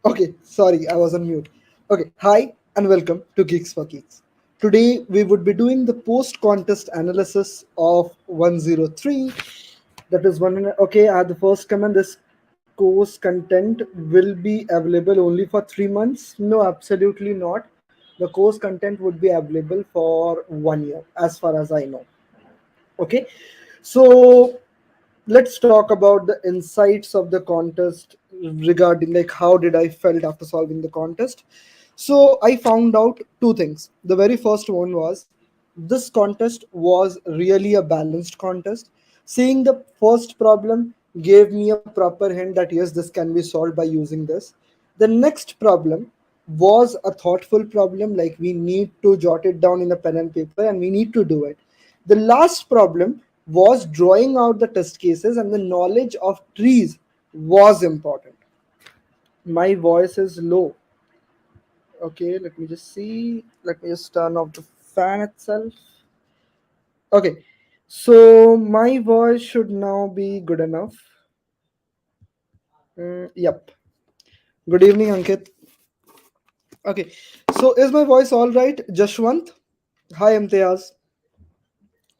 Okay, sorry, I was on mute. Okay, hi and welcome to Geeks for Geeks. Today we would be doing the post contest analysis of 103. That is one. Okay, I had the first comment. This course content will be available only for 3 months. No, absolutely not. The course content would be available for 1 year, as far as I know. Okay, so let's talk about the insights of the contest regarding like how did I felt after solving the contest. So I found out two things. The very first one was this contest was really a balanced contest. Seeing the first problem gave me a proper hint that yes, this can be solved by using this. The next problem was a thoughtful problem, like we need to jot it down in a pen and paper and we need to do it. The last problem was drawing out the test cases, and the knowledge of trees was important. My voice is low. Okay, let me just see. Let me just turn off the fan itself. Okay, so my voice should now be good enough. Yep. Good evening, Ankit. Okay, so is my voice all right, Jashwant? Hi, Imtiaz.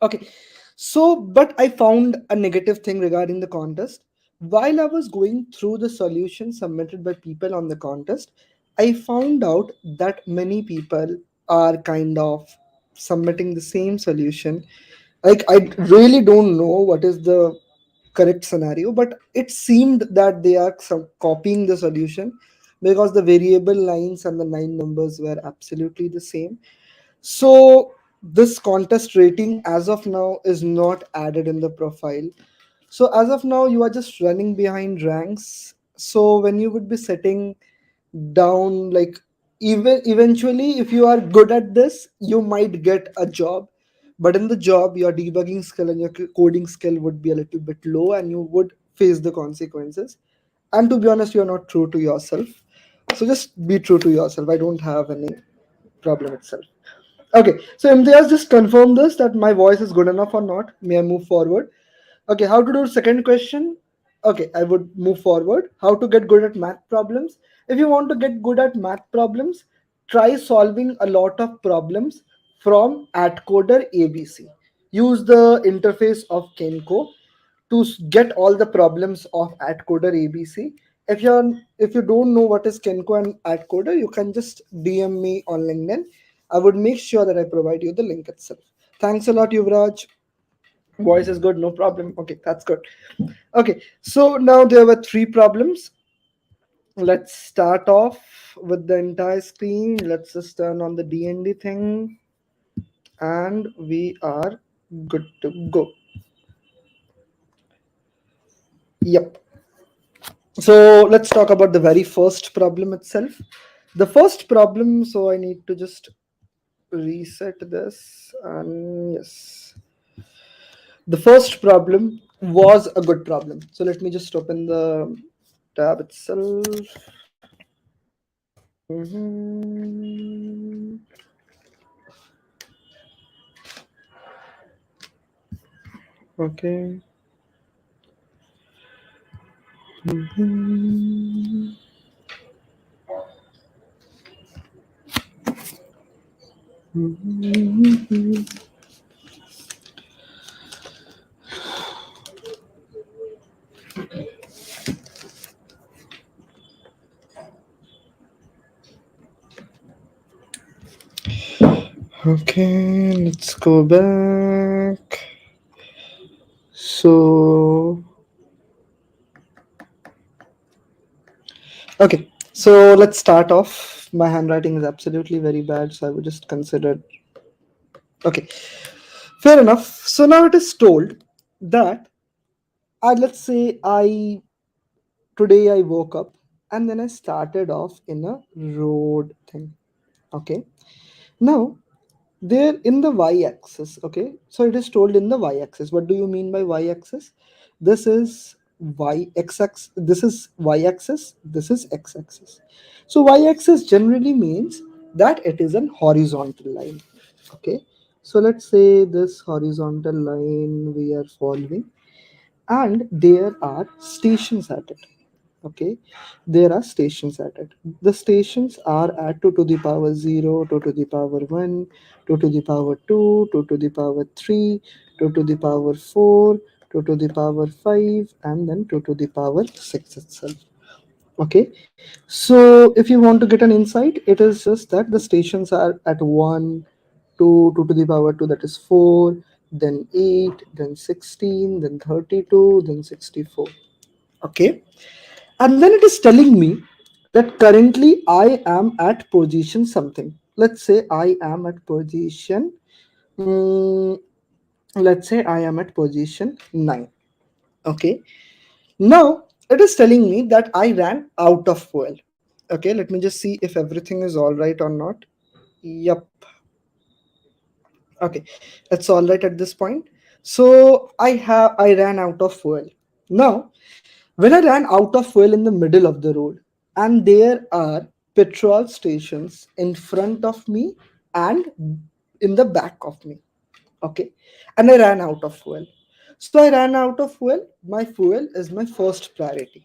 Okay, so but I found a negative thing regarding the contest. While I was going through the solutions submitted by people on the contest, I found out that many people are kind of submitting the same solution. Like, I really don't know what is the correct scenario, but it seemed that they are copying the solution because the variable lines and the line numbers were absolutely the same. So this contest rating as of now is not added in the profile. So as of now, you are just running behind ranks. So when you would be setting down, like, even eventually, if you are good at this, you might get a job. But in the job, your debugging skill and your coding skill would be a little bit low, and you would face the consequences. And to be honest, you are not true to yourself. So just be true to yourself. I don't have any problem itself. Okay, so Imtiaz, just confirm this that my voice is good enough or not. May I move forward? Okay, how to do second question? Okay, I would move forward. How to get good at math problems? If you want to get good at math problems, try solving a lot of problems from AtCoder ABC. Use the interface of Kenko to get all the problems of AtCoder ABC. If you don't know what is Kenko and AtCoder, you can just DM me on LinkedIn. I would make sure that I provide you the link itself. Thanks a lot, Yuvraj. Voice is good, no problem. Okay, that's good. Okay, so now there were three problems. Let's start off with the entire screen. Let's just turn on the DND thing, and we are good to go. Yep. So let's talk about the very first problem itself. The first problem, so I need to just reset this, and yes, the first problem was a good problem. So let me just open the tab itself. Mhm. Okay. Mhm. Mhm. Okay, let's go back. So, okay, so let's start off. My handwriting is absolutely very bad, so I would just consider. Okay, fair enough. So now it is told that, let's say today I woke up and then I started off in a road thing. Okay, now there in the y-axis. Okay, so it is told in the y-axis. What do you mean by y-axis? This is y-axis, this is y-axis, this is x-axis. So y-axis generally means that it is an horizontal line. Okay, so let's say this horizontal line we are following, and there are stations at it. Okay, there are stations at it. The stations are at 2 to the power 0, 2 to the power 1, 2 to the power 2, 2 to the power 3, 2 to the power 4, 2 to the power 5, and then 2 to the power 6 itself. Okay, so if you want to get an insight, it is just that the stations are at 1, 2, 2 to the power 2, that is 4, then 8, then 16, then 32, then 64. Okay, and then it is telling me that currently I am at position something. Let's say I am at position, mm, let's say I am at position 9. Okay, now it is telling me that I ran out of fuel. Okay, let me just see if everything is all right or not. Yep. Okay, it's all right at this point. So I ran out of fuel. Now when I ran out of fuel in the middle of the road, and there are petrol stations in front of me and in the back of me. Okay, and I ran out of fuel. So I ran out of fuel. My fuel is my first priority.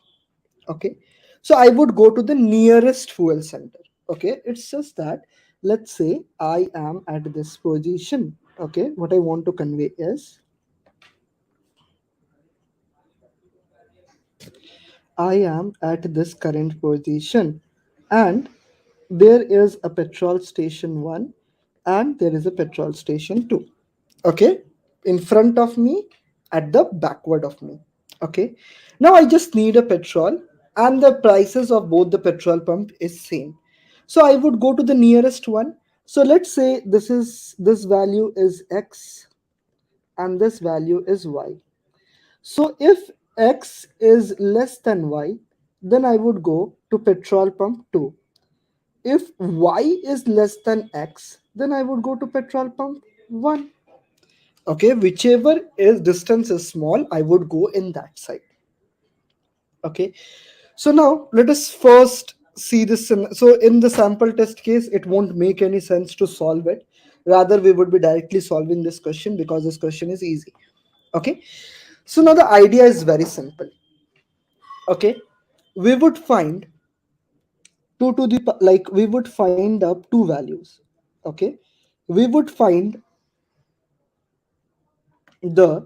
Okay, so I would go to the nearest fuel center. Okay, it's just that, let's say I am at this position. Okay, what I want to convey is I am at this current position, and there is a petrol station 1 and there is a petrol station 2. Okay, in front of me, at the backward of me. Okay, now I just need a petrol, and the prices of both the petrol pump is same. So I would go to the nearest one. So let's say this value is x and this value is y. So if x is less than y, then I would go to petrol pump 2. If y is less than x, then I would go to petrol pump 1. Okay, whichever is distance is small, I would go in that side. Okay, so now let us first see this. So in the sample test case, it won't make any sense to solve it. Rather, we would be directly solving this question because this question is easy. Okay, so now the idea is very simple. Okay, we would find 2 to the like we would find up two values. Okay, we would find the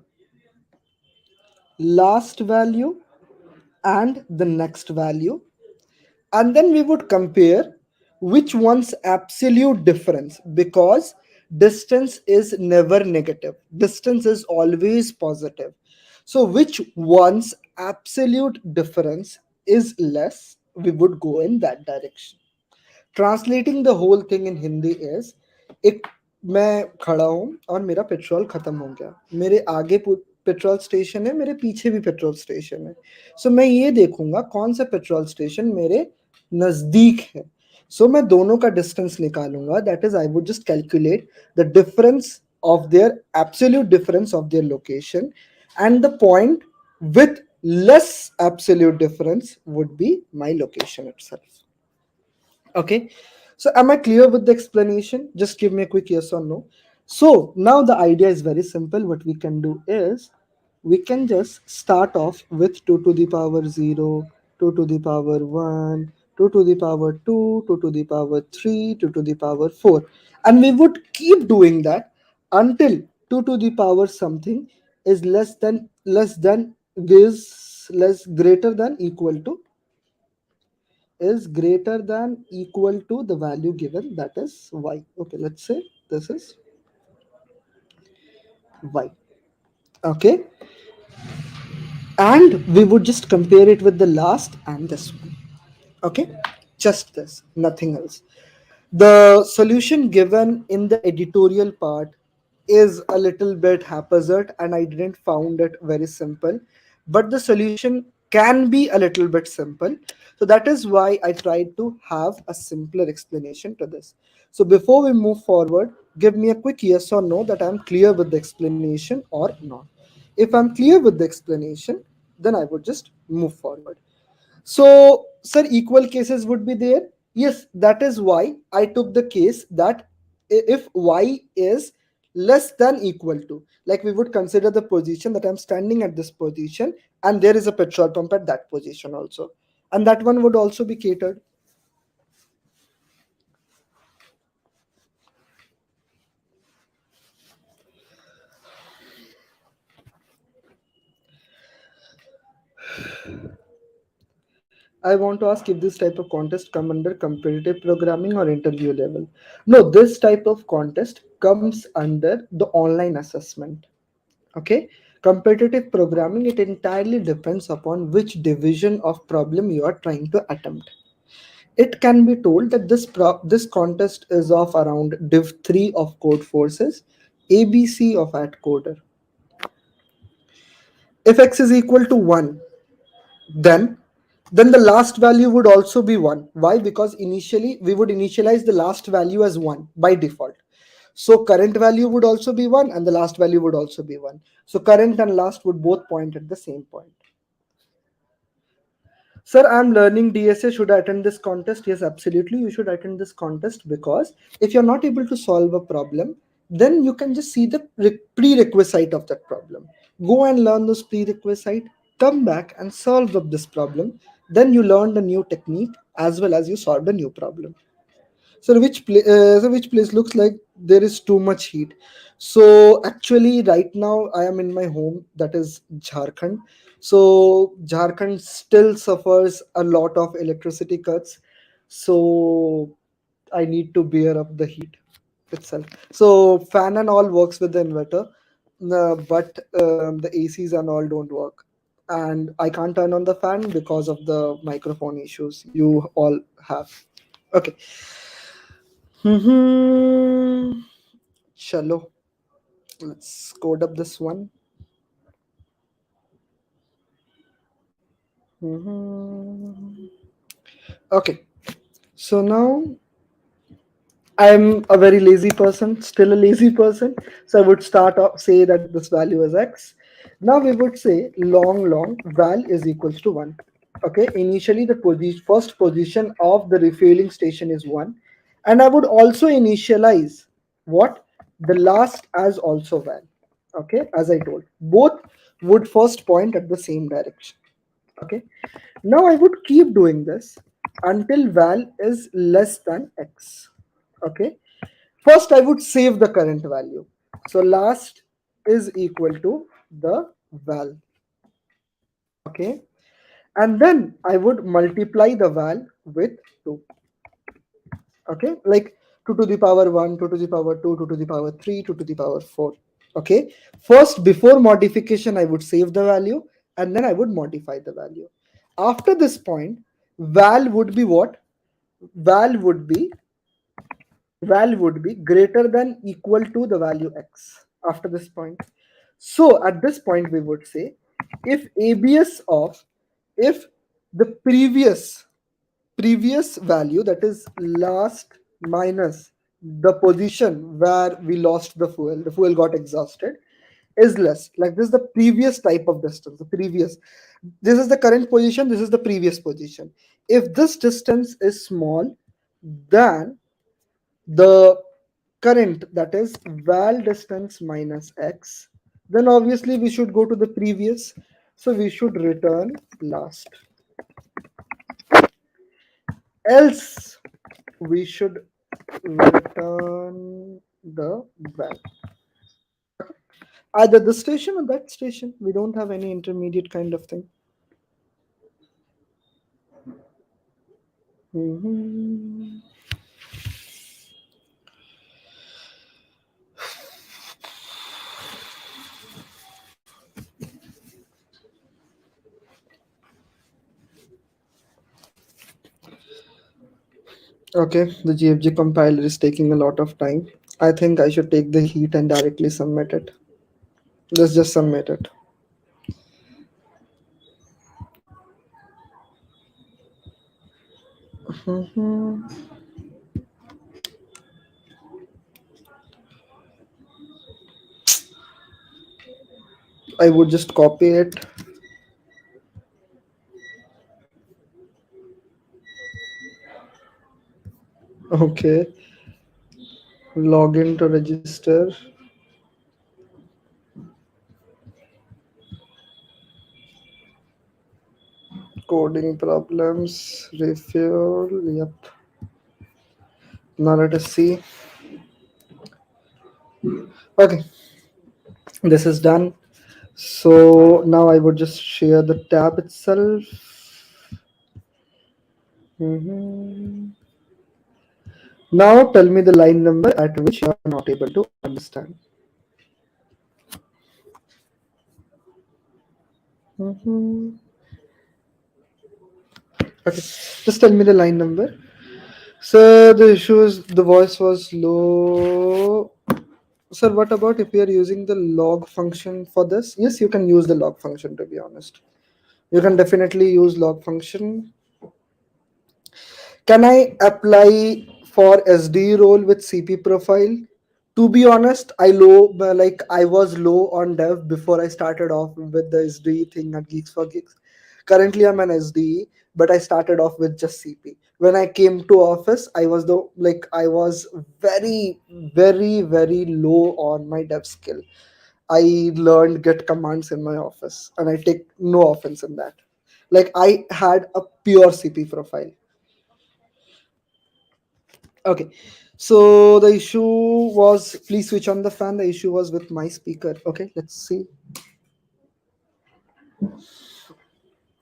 last value and the next value, and then we would compare which one's absolute difference, because distance is never negative, distance is always positive. So which one's absolute difference is less, we would go in that direction. Translating the whole thing in Hindi is, एक मैं खड़ा हूँ और मेरा petrol खत्म हो गया, मेरे आगे पेट्रोल स्टेशन है, मेरे पीछे भी पेट्रोल स्टेशन है. सो मैं ये देखूंगा कौन सा पेट्रोल स्टेशन मेरे नजदीक है. सो मैं दोनों का डिस्टेंस निकालूंगा. That is I would just calculate the difference of their absolute difference of their location, and the point with less absolute difference would be my location itself. Okay, so am I clear with the explanation? Just give me a quick yes or no. So now the idea is very simple. What we can do is we can just start off with 2 to the power 0, 2 to the power 1, 2 to the power 2, 2 to the power 3, 2 to the power 4. And we would keep doing that until 2 to the power something is less than this, less greater than equal to, is greater than equal to the value given, that is y. Okay, let's say this is y. Okay, and we would just compare it with the last and this one. Okay, just this, nothing else. The solution given in the editorial part is a little bit haphazard and I didn't found it very simple, but the solution can be a little bit simple. So that is why I tried to have a simpler explanation to this. So before we move forward, give me a quick yes or no that I'm clear with the explanation or not. If I'm clear with the explanation, then I would just move forward. So, sir, equal cases would be there. Yes, that is why I took the case that if y is less than equal to, like we would consider the position that I'm standing at this position and there is a petrol pump at that position also. and that one would also be catered. I want to ask if this type of contest come under competitive programming or interview level. No, this type of contest comes under the online assessment. Okay, competitive programming, it entirely depends upon which division of problem you are trying to attempt. It can be told that this contest is of around div 3 of code forces, ABC of at coder. If x is equal to 1, then the last value would also be 1. Why? Because initially we would initialize the last value as 1 by default. So current value would also be 1 and the last value would also be 1. So current and last would both point at the same point. Sir, I'm learning DSA. Should I attend this contest? Yes, absolutely. You should attend this contest, because if you're not able to solve a problem, then you can just see the prerequisite of that problem. Go and learn those prerequisite, come back and solve up this problem. Then you learned a new technique as well as you solved a new problem. So which place looks like there is too much heat? So actually, right now I am in my home, that is Jharkhand. So Jharkhand still suffers a lot of electricity cuts. So I need to bear up the heat itself. So fan and all works with the inverter, but the ACs and all don't work. And I can't turn on the fan because of the microphone issues you all have. Okay. Hmm. Chalo. Let's code up this one. Mhm. Okay. So now I'm a very lazy person, still a lazy person. So I would start off, say that this value is x. Now we would say long val is equals to 1. Okay. Initially the first position of the refueling station is 1. And I would also initialize what? The last as also val. Okay. As I told, both would first point at the same direction. Okay. Now I would keep doing this until val is less than x. Okay. First, I would save the current value. So last is equal to the val. Okay. And then I would multiply the val with 2. Okay. Like 2 to the power 1, 2 to the power 2, 2 to the power 3, 2 to the power 4. Okay. First, before modification, I would save the value and then I would modify the value. After this point, val would be what? Val would be val would be greater than equal to the value x after this point. So at this point we would say if abs of if the previous value, that is last minus the position where we lost the fuel got exhausted, is less, like this is the previous type of distance, the previous, this is the current position, this is the previous position. If this distance is small, then the current, that is val distance minus x, then obviously we should go to the previous, so we should return last, else we should return the val, either this station or that station. We don't have any intermediate kind of thing. Mhm. Okay, the GFG compiler is taking a lot of time. I think I should take the heat and directly submit it. Let's just submit it. Mhm. I would just copy it. Okay, login to register. coding problems. Refuel. Yep. Now let us see. Okay, this is done. So now I would just share the tab itself. Mhm. Now tell me the line number at which you are not able to understand. Mhm. Okay, just tell me the line number. So the issue is the voice was low. Sir, what about if we are using the log function for this? Yes, you can use the log function, to be honest. You can definitely use log function. Can I apply for SD role with CP profile? To be honest, I was low on dev before I started off with the SD thing at Geeks for Geeks. Currently I'm an SDE, but I started off with just CP. When I came to office, I was very, very, very low on my dev skill. I learned get commands in my office, and I take no offense in that. Like I had a pure CP profile. Okay. So the issue was, please switch on the fan. The issue was with my speaker. Okay, let's see.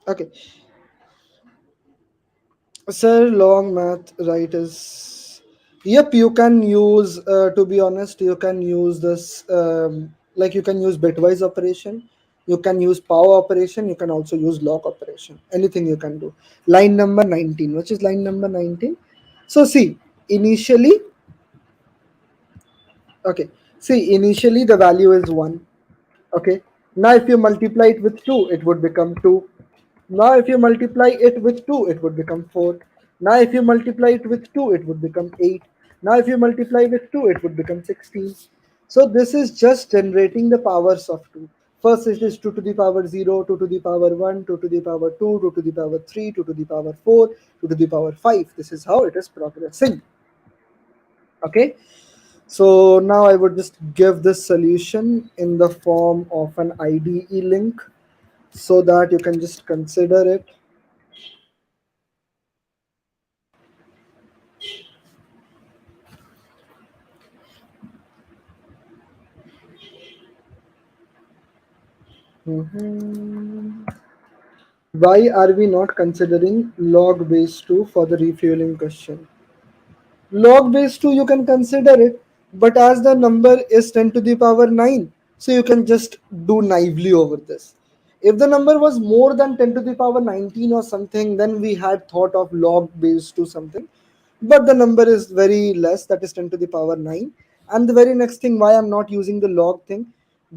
Okay. Sir, long math, right, is. Yep, you can use, to be honest, you can use this, like you can use bitwise operation, you can use power operation, you can also use log operation. Anything you can do. Line number 19, which is line number 19. So see, initially, okay, see, initially the value is 1. Okay. Now if you multiply it with 2, it would become 2. Now if you multiply it with 2, it would become 4. Now if you multiply it with 2, it would become 8. Now if you multiply with 2, it would become 16. So this is just generating the powers of 2. First it is 2 to the power 0, 2 to the power 1, 2 to the power 2, 2 to the power 3, 2 to the power 4, 2 to the power 5. This is how it is progressing. Okay. So now I would just give this solution in the form of an IDE link so that you can just consider it. Mhm. Why are we not considering log base 2 for the refueling question? Log base 2 you can consider it, but as the number is 10 to the power 9, so you can just do naively over this. If the number was more than 10 to the power 19 or something, then we had thought of log base 2 something, but the number is very less, that is 10 to the power 9. And the very next thing, why I'm not using the log thing,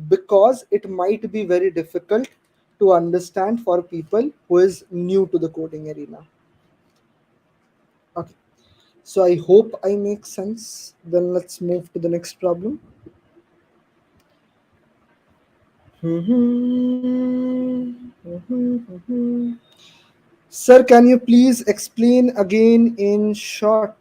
because it might be very difficult to understand for people who is new to the coding arena. Okay. So I hope I make sense. Then let's move to the next problem. Sir, can you please explain again in short?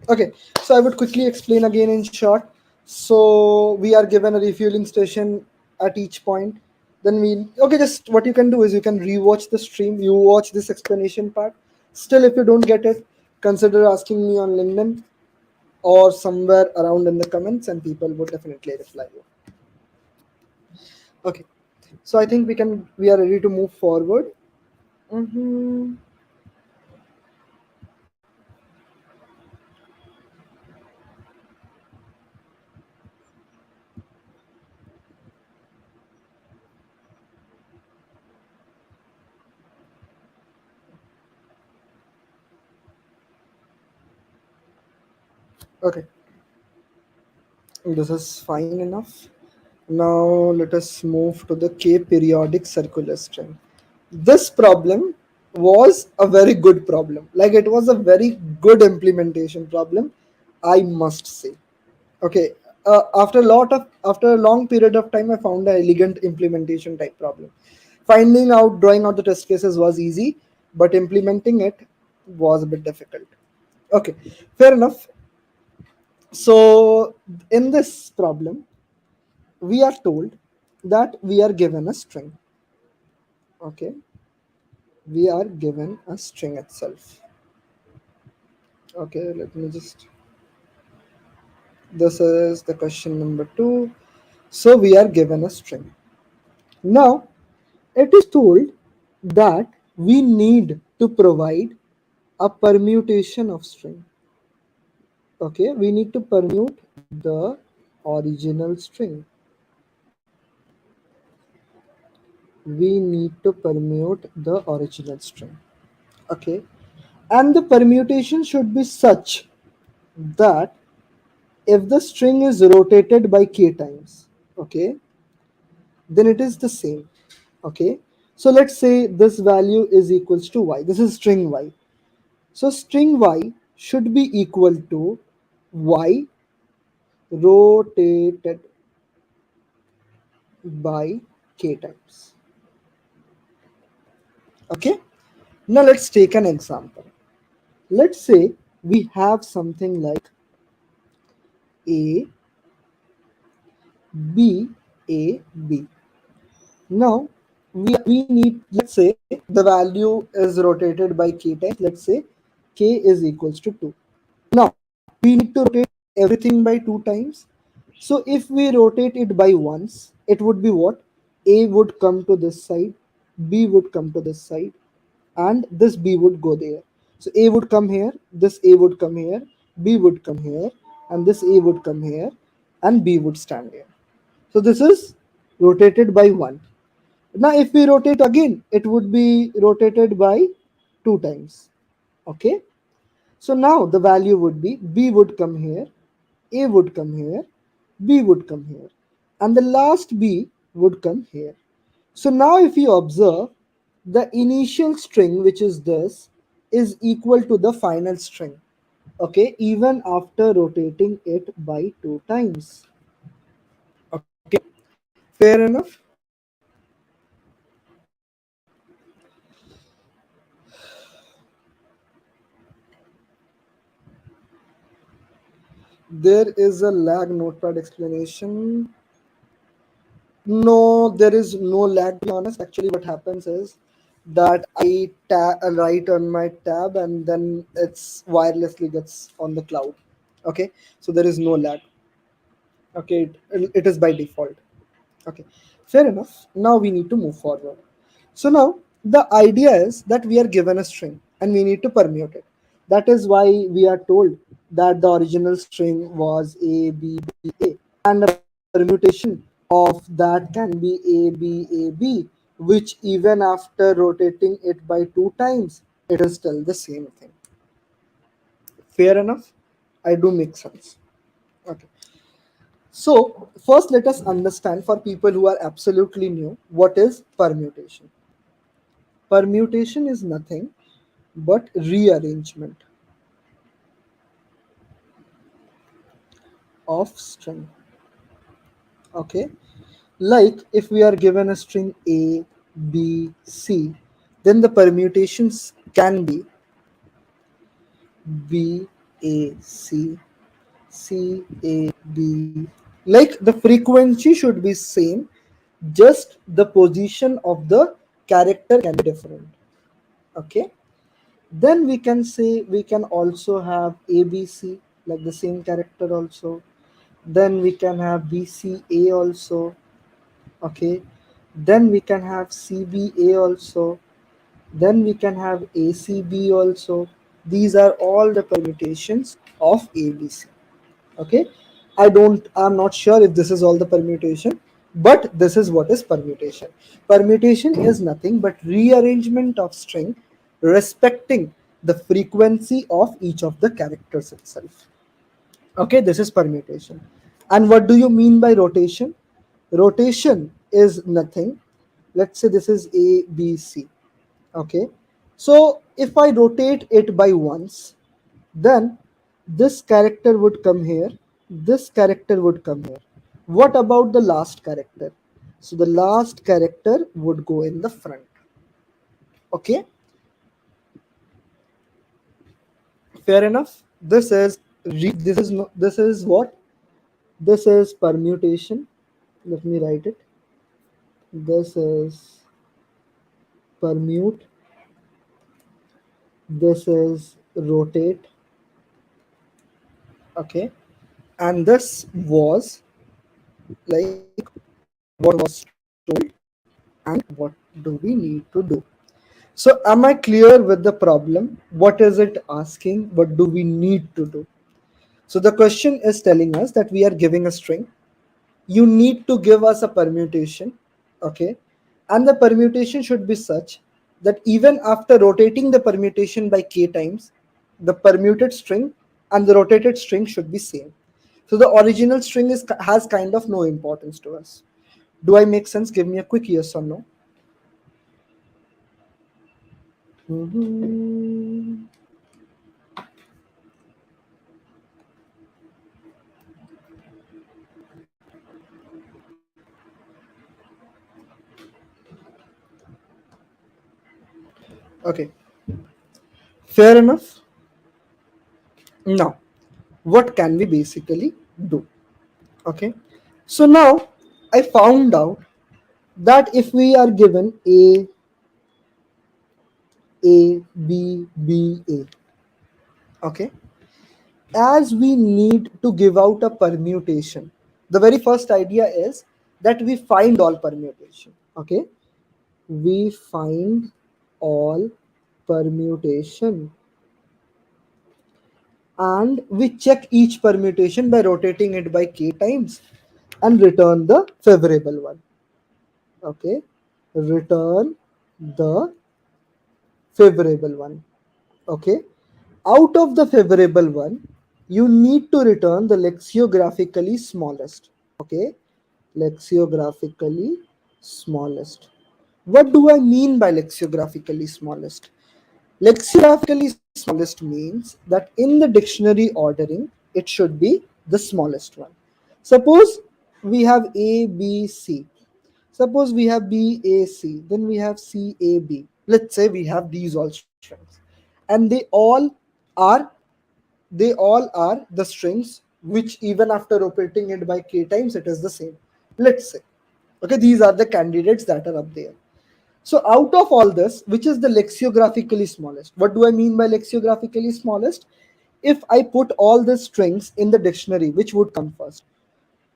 Okay, so I would quickly explain again in short. So we are given a refueling station at each point. Then just what you can do is you can rewatch the stream. You watch this explanation part. Still, if you don't get it, consider asking me on LinkedIn or somewhere around in the comments, and people would definitely reply you. Okay, so I think we are ready to move forward. hmm Okay, this is fine enough. Now let us move to the K periodic circular string. This problem was a very good problem. Like it was a very good implementation problem, I must say. Okay, after a long period of time, I found an elegant implementation type problem. Drawing out the test cases was easy, but implementing it was a bit difficult. Okay, fair enough. So in this problem, we are told that we are given a string. Okay, we are given a string itself. Okay, let me just, this is the question number 2. So we are given a string. Now it is told that we need to provide a permutation of string. Okay, we need to permute the original string. We need to permute the original string. Okay, and the permutation should be such that if the string is rotated by k times, okay, then it is the same. Okay, so let's say this value is equals to y. This is string y. So string y should be equal to y rotated by k times. Okay, now let's take an example. Let's say we have something like a b a b. Now we need, let's say the value is rotated by k times. Let's say k is equals to 2. Now we need to rotate everything by 2 times. So if we rotate it by once, it would be what? A would come to this side, B would come to this side, and this B would go there. So A would come here, this A would come here, B would come here, and this A would come here, and B would stand here. So this is rotated by 1. Now if we rotate again, it would be rotated by 2 times. Okay. So now the value would be B would come here, A would come here, B would come here, and the last B would come here. So now if you observe, the initial string, which is this, is equal to the final string. Okay, even after rotating it by 2 times. Okay, fair enough. There is a lag notepad explanation. No, there is no lag, to be honest. Actually, what happens is that write on my tab and then it's wirelessly gets on the cloud. Okay, so there is no lag. Okay, it is by default. Okay, fair enough. Now we need to move forward. So now the idea is that we are given a string and we need to permute it. That is why we are told that the original string was A, B, B, A, and a permutation of that can be A, B, A, B, which even after rotating it by 2 times, it is still the same thing. Fair enough? I do make sense. Okay. So, first let us understand, for people who are absolutely new, what is permutation. Permutation is nothing but rearrangement of string. Okay, like if we are given a string A, B, C, then the permutations can be B, A, C, C, A, B. Like the frequency should be same, just the position of the character can be different. Okay, then we can say we can also have ABC, like the same character also. Then we can have BCA also. Okay, then we can have CBA also. Then we can have ACB also. These are all the permutations of ABC. Okay, I'm not sure if this is all the permutation, but this is what is permutation. Permutation is nothing but rearrangement of string respecting the frequency of each of the characters itself. Okay, this is permutation. And what do you mean by rotation? Rotation is nothing. Let's say this is A, B, C. Okay, so if I rotate it by once, then this character would come here, this character would come here. What about the last character? So the last character would go in the front. Okay, fair enough. This is what? This is permutation. Let me write it. This is permute, this is rotate, okay, and this was like what was told and what do we need to do. So am I clear with the problem? What is it asking? What do we need to do? So the question is telling us that we are giving a string. You need to give us a permutation, okay, and the permutation should be such that even after rotating the permutation by k times, the permuted string and the rotated string should be same. So the original string has kind of no importance to us. Do I make sense? Give me a quick yes or no. Mhm. Okay, fair enough. Now, what can we basically do? Okay, so now I found out that if we are given A, okay, as we need to give out a permutation, the very first idea is that we find all permutation, okay, we find all permutation and we check each permutation by rotating it by k times and return the favorable one, okay, return the favorable one, okay. Out of the favorable one, you need to return the lexicographically smallest, okay, lexicographically smallest. What do I mean by lexicographically smallest? Lexicographically smallest means that in the dictionary ordering, it should be the smallest one. Suppose we have A, B, C. Suppose we have B, A, C. Then we have C, A, B. Let's say we have these all strings. And are they all are the strings which even after repeating it by k times, it is the same. Let's say, okay, these are the candidates that are up there. So out of all this, which is the lexicographically smallest? What do I mean by lexicographically smallest? If I put all the strings in the dictionary, which would come first?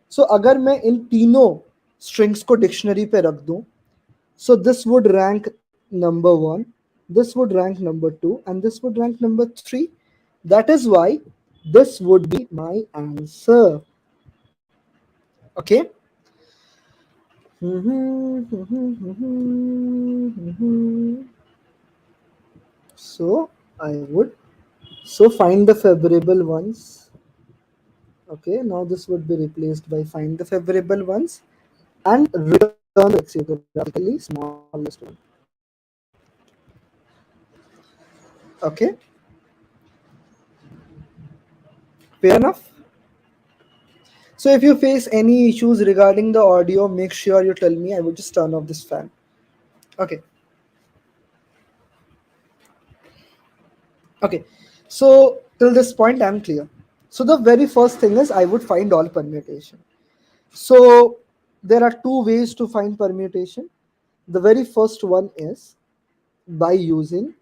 So अगर मैं इन तीनों strings को dictionary पे रख दूं, so this would rank number 1, this would rank number 2, and this would rank number 3. That is why this would be my answer. Okay. So I would find the favorable ones. Okay, now this would be replaced by find the favorable ones and return the lexicographically smallest one. Okay, fair enough. So if you face any issues regarding the audio, make sure you tell me. I will just turn off this fan. Okay. Okay. So till this point, I'm clear. So the very first thing is I would find all permutation. So there are two ways to find permutation. The very first one is by using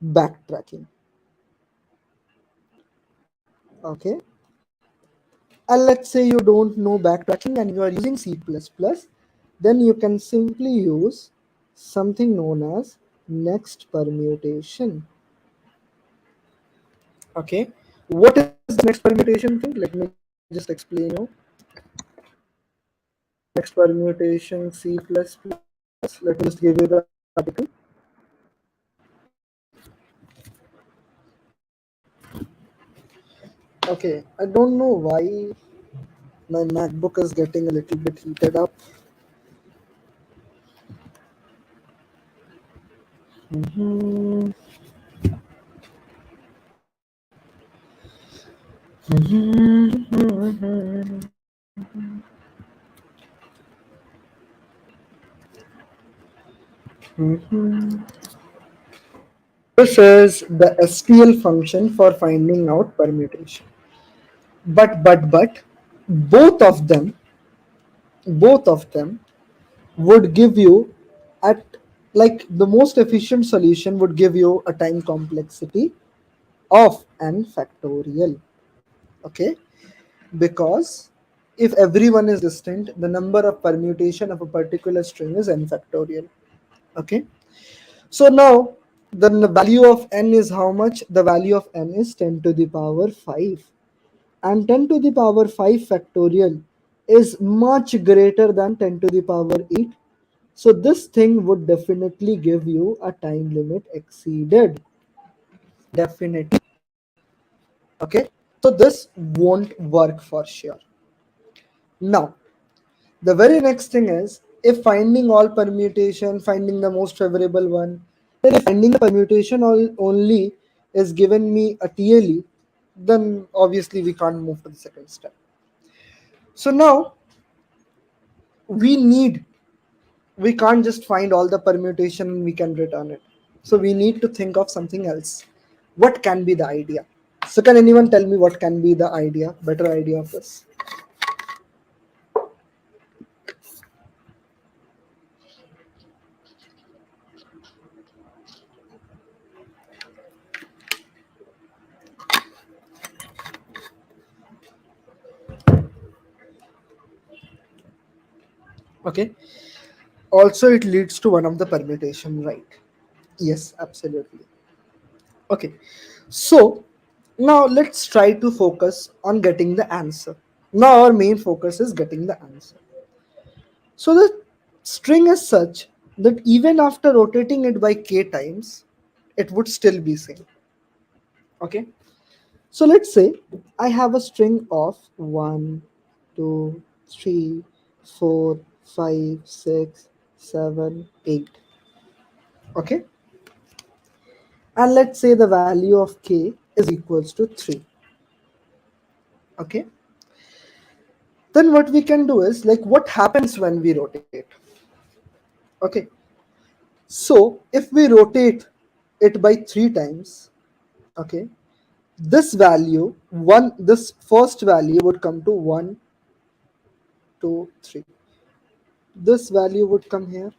backtracking. Okay. And let's say you don't know backtracking and you are using C++, then you can simply use something known as next permutation. Okay, what is the next permutation thing? Let me just explain you. Next permutation C++. Let me just give you the article. Okay, I don't know why my MacBook is getting a little bit heated up. Mm-hmm. This is the STL function for finding out permutation. But both of them both of them would give you at Like the most efficient solution would give you a time complexity of n factorial. Okay, because if everyone is distinct, the number of permutation of a particular string is n factorial. Okay, so now then the value of n is how much? The value of n is 10 to the power 5, and 10 to the power 5 factorial is much greater than 10 to the power 8. So this thing would definitely give you a time limit exceeded. Definitely. Okay. So this won't work for sure. Now, the very next thing is, if finding all permutation, finding the most favorable one, then if finding the permutation only is given me a TLE, then obviously we can't move to the second step. So now we need, we can't just find all the permutation and we can return it. So we need to think of something else. What can be the idea? So can anyone tell me what can be the idea, better idea of this? Okay. Also, it leads to one of the permutation, right? Yes, absolutely. Okay. So now let's try to focus on getting the answer. Now our main focus is getting the answer. So the string is such that even after rotating it by k times, it would still be same. Okay. So let's say I have a string of 1, 2, 3, 4, 5, 6, 7, 8. Okay. And let's say the value of k is equals to 3. Okay. Then what we can do is, like, what happens when we rotate? Okay. So if we rotate it by 3 times, okay, this value, this first value would come to 1, 2, 3. This value would come here.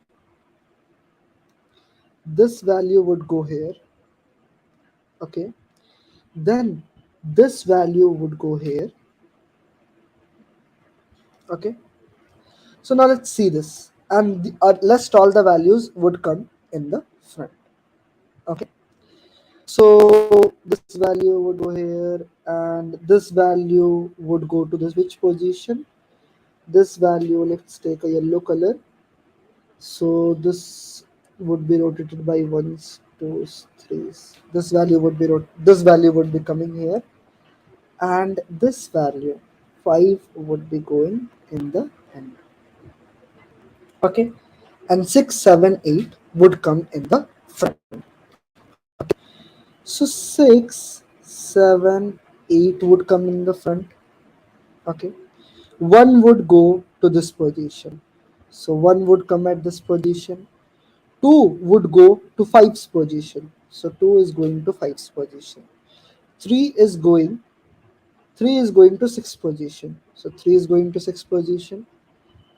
This value would go here. Okay. Then this value would go here. Okay. So now let's see this. And rest all the values would come in the front. Okay. So this value would go here, and this value would go to this which position? This value, let's take a yellow color. So this would be rotated by ones, twos, threes. This value would be coming here, and this value 5 would be going in the end. Okay, and 6, 7, 8 would come in the front. So 6, 7, 8 would come in the front. Okay, 1 would go to this position. So 1 would come at this position. 2 would go to 5's position. So 2 is going to 5's position. 3 is going 3 is going to 6th position. So 3 is going to 6th position.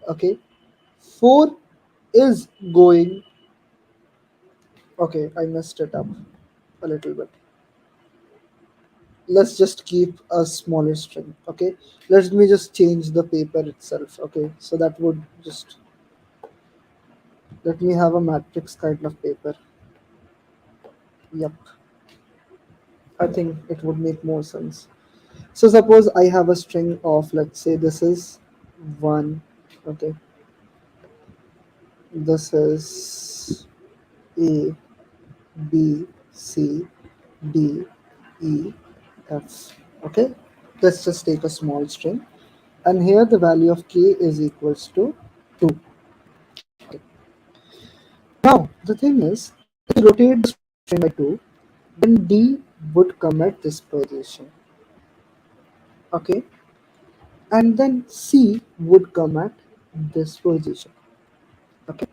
Okay. 4 is going, okay, I messed it up a little bit. Let's just keep a smaller string. Okay, let me just change the paper itself. Okay, so that would just, let me have a matrix kind of paper. Yep, I think it would make more sense. So suppose I have a string of, let's say this is 1. Okay, this is A, B, C, D, E, F. Okay, let's just take a small string, and here the value of k is equals to 2. Now the thing is, if you rotate the string by 2, then D would come at this position. Okay, and then C would come at this position. Okay,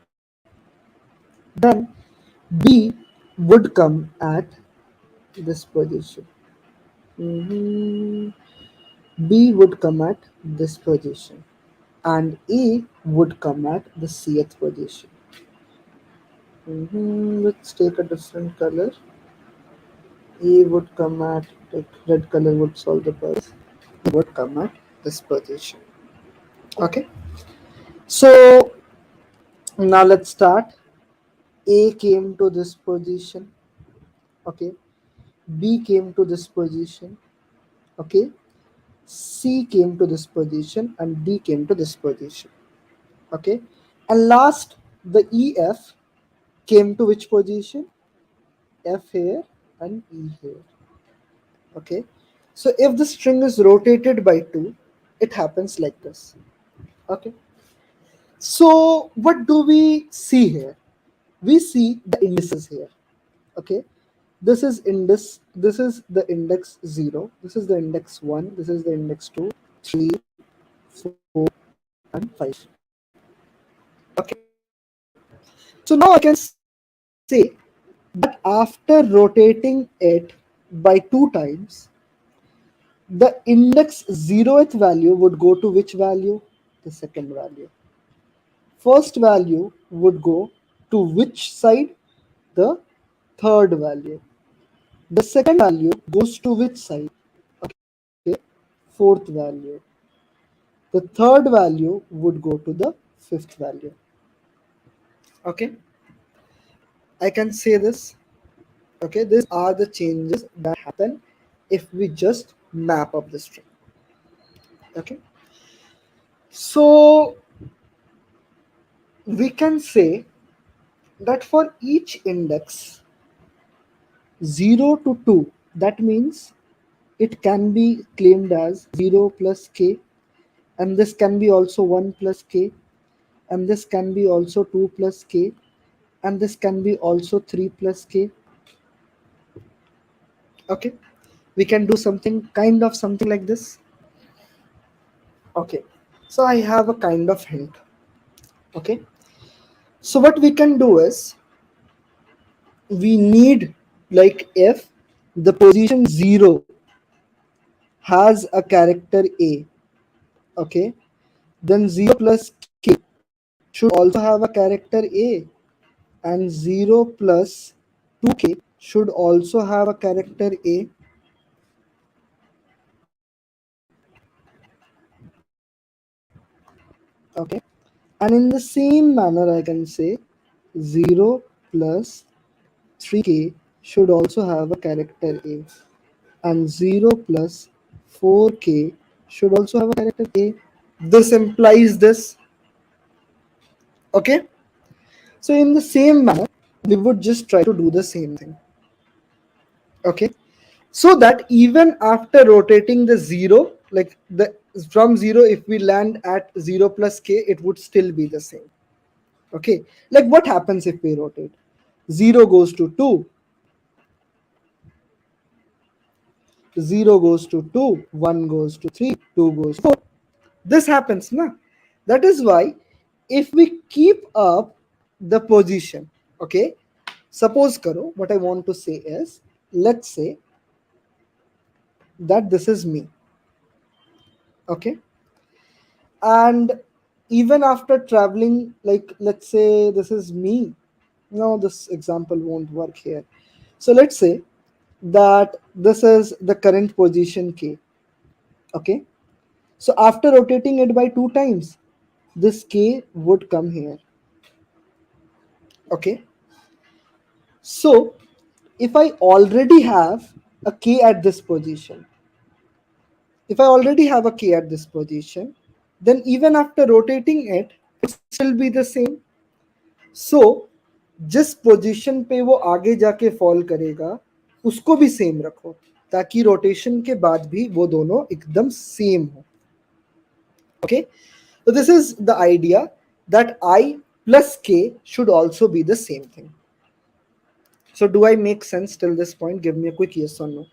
then B would come at this position. Mhm. B would come at this position, and A would come at the Cth position. Let's take a different color. A would come at, like, red color would solve the puzzle. Would come at this position. Okay. So now let's start. A came to this position. Okay. B came to this position. Okay. C came to this position and D came to this position. Okay. And last, the EF came to which position? F here and E here. Okay. So if the string is rotated by 2, it happens like this. Okay. So what do we see here? We see the indices here. Okay. This is the index 0, this is the index 1, this is the index 2, 3, 4 and 5. Okay. So now I can say that after rotating it by 2 times, the index 0th value would go to which value? The second value. First value would go to which side? The third value. The second value goes to which side? Okay, fourth value. The third value would go to the fifth value. Okay, I can say this. Okay, these are the changes that happen if we just map up the string. Okay, so we can say that for each index 0 to 2, that means it can be claimed as 0 plus k, and this can be also 1 plus k, and this can be also 2 plus k, and this can be also 3 plus k. Okay, we can do something like this. Okay, so I have a kind of hint. Okay, so what we can do is, we need, like, if the position 0 has a character a, okay, then 0 plus k should also have a character a, and 0 plus 2k should also have a character a. Okay, and in the same manner I can say 0 plus 3k should also have a character a, and 0 plus 4k should also have a character a. This implies this. Okay, so in the same manner we would just try to do the same thing. Okay, so that even after rotating the 0, like, the from 0, if we land at 0 plus k, it would still be the same. Okay, like, what happens if we rotate? 0 goes to 2, 0 goes to 2, 1 goes to 3, 2 goes to 4. This happens, na? That is why if we keep up the position, okay, suppose karo, what I want to say is, let's say that this is me. Okay, and even after traveling, like, let's say this is me. No, this example won't work here. So let's say that this is the current position k. Okay, so after rotating it by 2 times, this k would come here. Okay, so if I already have a k at this position, if I already have a k at this position, then even after rotating it, it still be the same. So जिस position पे वो आगे जाके fall करेगा, उसको भी same रखो, ताकि रोटेशन के बाद भी वो दोनों एकदम सेम हो. Okay, so this is the idea, that I plus k should also be the same thing. So do I make sense till this point? Give me a quick yes or no.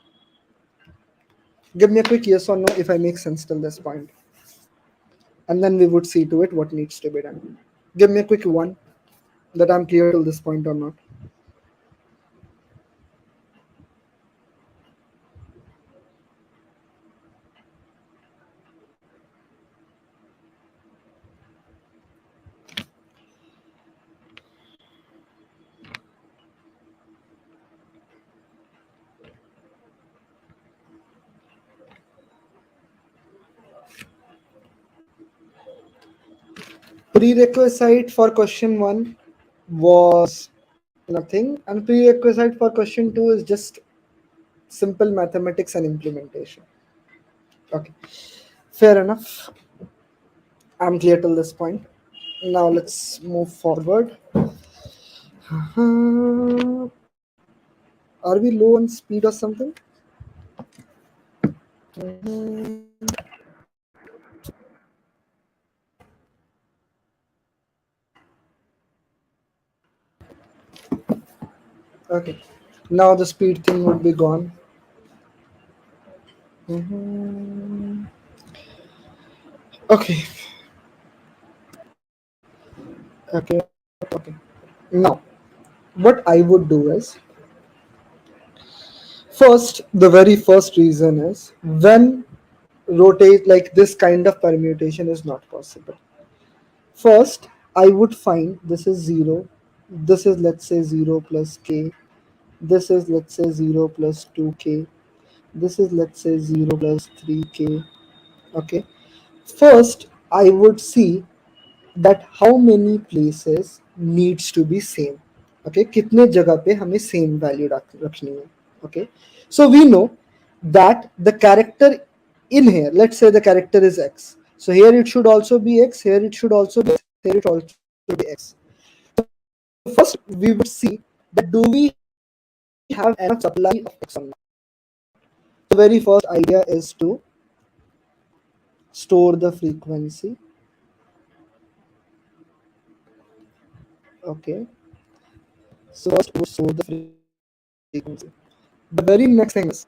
Give me a quick yes or no if I make sense till this point, and then we would see to it what needs to be done. Give me a quick one, that I'm clear till this point or not. Prerequisite for question 1 was nothing, and prerequisite for question 2 is just simple mathematics and implementation. Okay, fair enough. I'm clear till this point. Now let's move forward. Uh, are we low on speed or something? Mhm. Okay, now the speed thing would be gone. Mhm. Okay, okay, okay. Now, what I would do is first, the very first reason is when rotate like this kind of permutation is not possible. First, I would find this is 0, this is let's say 0 plus k, this is let's say 0 plus 2k, this is let's say 0 plus 3k. Okay, first I would see that how many places needs to be same. Okay, कितने जगह पे हमें same value रखनी है. Okay, so we know that the character in here, let's say the character is x, so here it should also be x, here it should also be x, here it also be x. So first we would see that do we have enough supply of x or not. The very first idea is to store the frequency. Okay, so first we would store the frequency. The very next thing is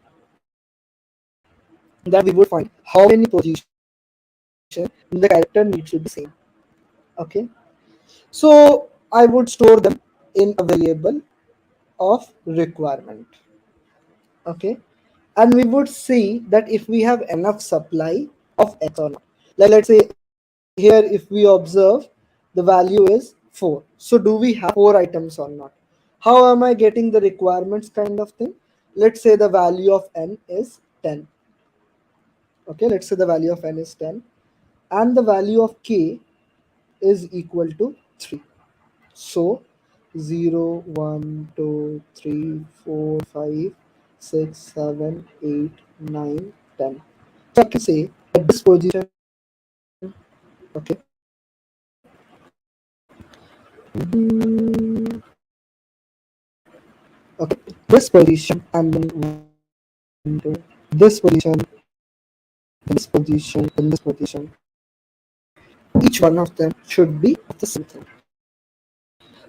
that we would find how many positions the character needs to be same. Okay, so I would store them in a variable of requirement. Okay, and we would see that if we have enough supply of x or not. Like let's say here if we observe the value is 4, so do we have 4 items or not? How am I getting the requirements kind of thing? Let's say the value of n is 10. Okay, let's say the value of n is 10 and the value of k is equal to 3. So 0, 1, 2, 3, 4, 5, 6, 7, 8, 9, 10. So I can say at this position, okay, okay, this position and then 1, 2, this position, then this position, then this position. Each one of them should be of the same thing.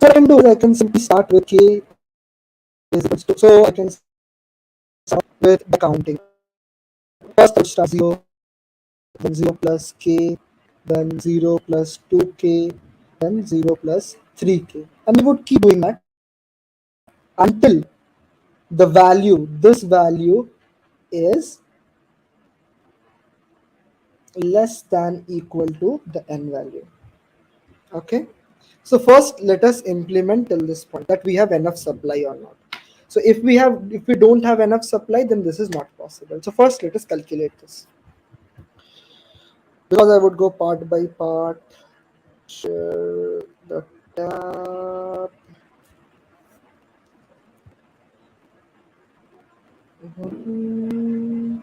So what I can do is I can simply start with k is equals to, so I can start with the counting. First I would start 0, then 0 plus k, then 0 plus 2k, then 0 plus 3k. And we would keep doing that until the value, this value is less than equal to the n value. Okay. So first let us implement till this point that we have enough supply or not. So if we don't have enough supply, then this is not possible. So first let us calculate this. Because I would go part by part. Share the tab. Mhm.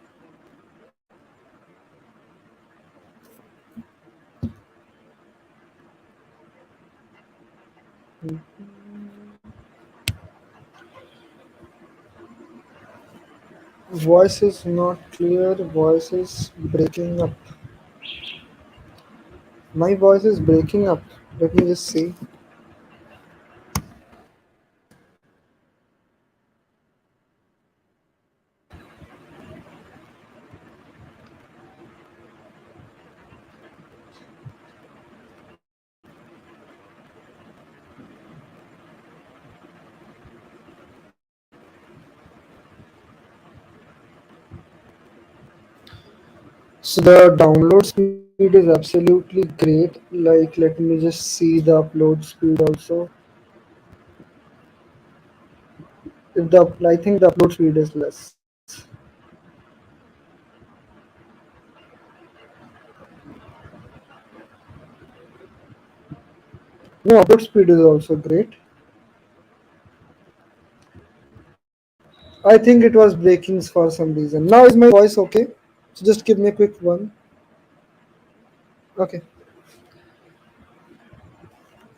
Voice is not clear. Voice is breaking up. My voice is breaking up. Let me just see. So the download speed is absolutely great. Like let me just see the upload speed also. If the I think the upload speed is less. No, upload speed is also great. I think it was breaking for some reason. Now is my voice okay? So just give me a quick one. Okay.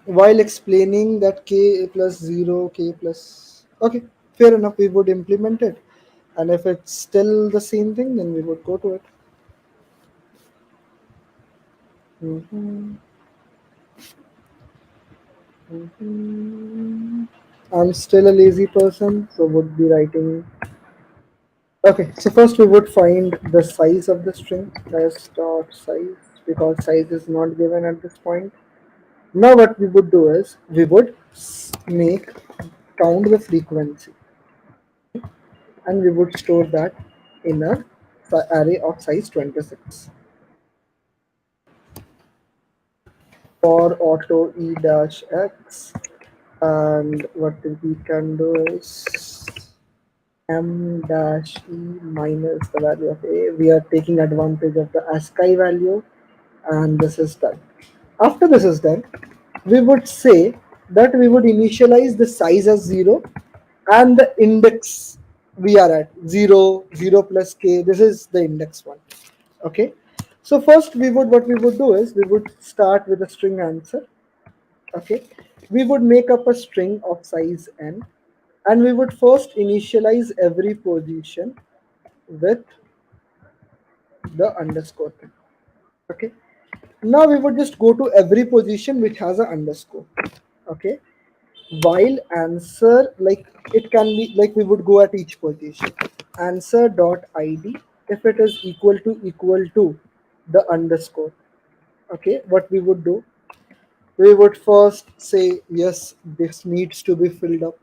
While explaining that k plus 0, k plus. Okay, fair enough, we would implement it. And if it's still the same thing, then we would go to it. Mhm, mhm. I'm still a lazy person, so would be writing. Okay, so first we would find the size of the string as dot size because size is not given at this point. Now what we would do is we would make count the frequency and we would store that in a array of size 26. For auto e dash x, and what we can do is m dash e minus the value of a. We are taking advantage of the ASCII value, and this is done. After this is done, we would say that we would initialize the size as 0 and the index we are at 0, 0 plus k. This is the index one. Okay. So first we would what we would do is we would start with a string answer. Okay. We would make up a string of size n and we would first initialize every position with the underscore thing. Okay. Now we would just go to every position which has an underscore. Okay. While answer, like it can be like we would go at each position. Answer dot id if it is equal to the underscore. Okay. What we would do, we would first say yes, this needs to be filled up.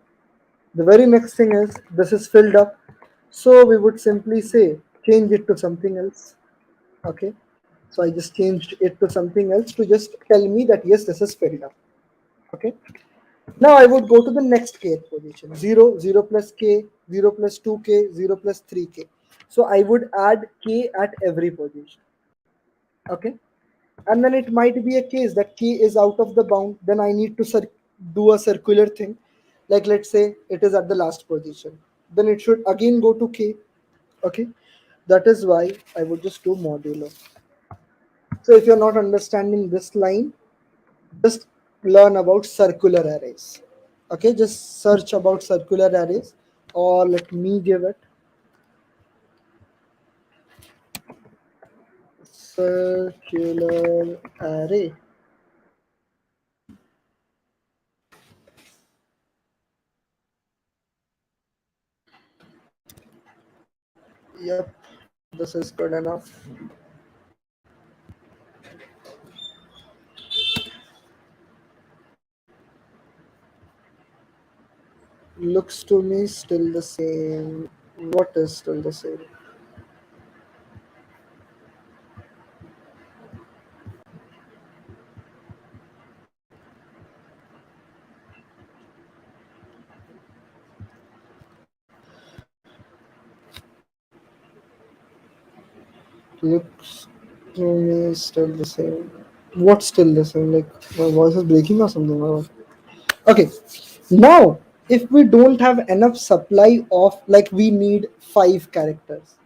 The very next thing is this is filled up, so we would simply say change it to something else. Okay, so I just changed it to something else to just tell me that yes, this is filled up. Okay, now I would go to the next kth position, 0, 0 plus k, 0 plus 2k, 0 plus 3k. So I would add k at every position. Okay, and then it might be a case that k is out of the bound, then I need to do a circular thing, like let's say it is at the last position, then it should again go to k. Okay, that is why I would just do modulo. So if you're not understanding this line, just learn about circular arrays. Okay, just search about circular arrays, or let me give it circular array. Yep, this is good enough. Looks to me still the same. What is still the same? Looks to me still the same. What's still the same? Like my voice is breaking or something? Or okay, now if we don't have enough supply of, like we need 5 characters,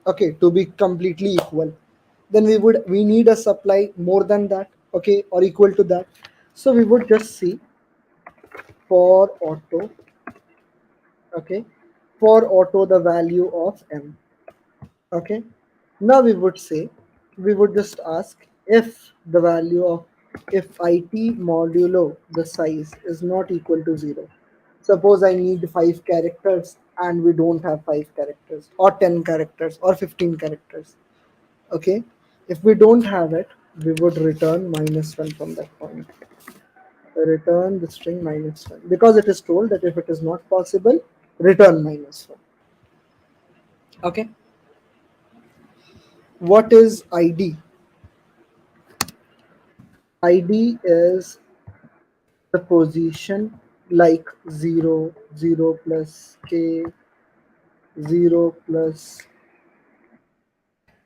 okay, to be completely equal, then we need a supply more than that, okay, or equal to that. So we would just see for auto, okay, for auto the value of m. Okay, now we would say, we would just ask if the value of, if it modulo the size is not equal to 0. Suppose I need 5 characters and we don't have 5 characters, or 10 characters, or 15 characters. Okay, if we don't have it, we would return -1 from that point. Return the string -1 because it is told that if it is not possible, return -1. Okay, what is id? id is the position, like 0, 0 plus k, 0 plus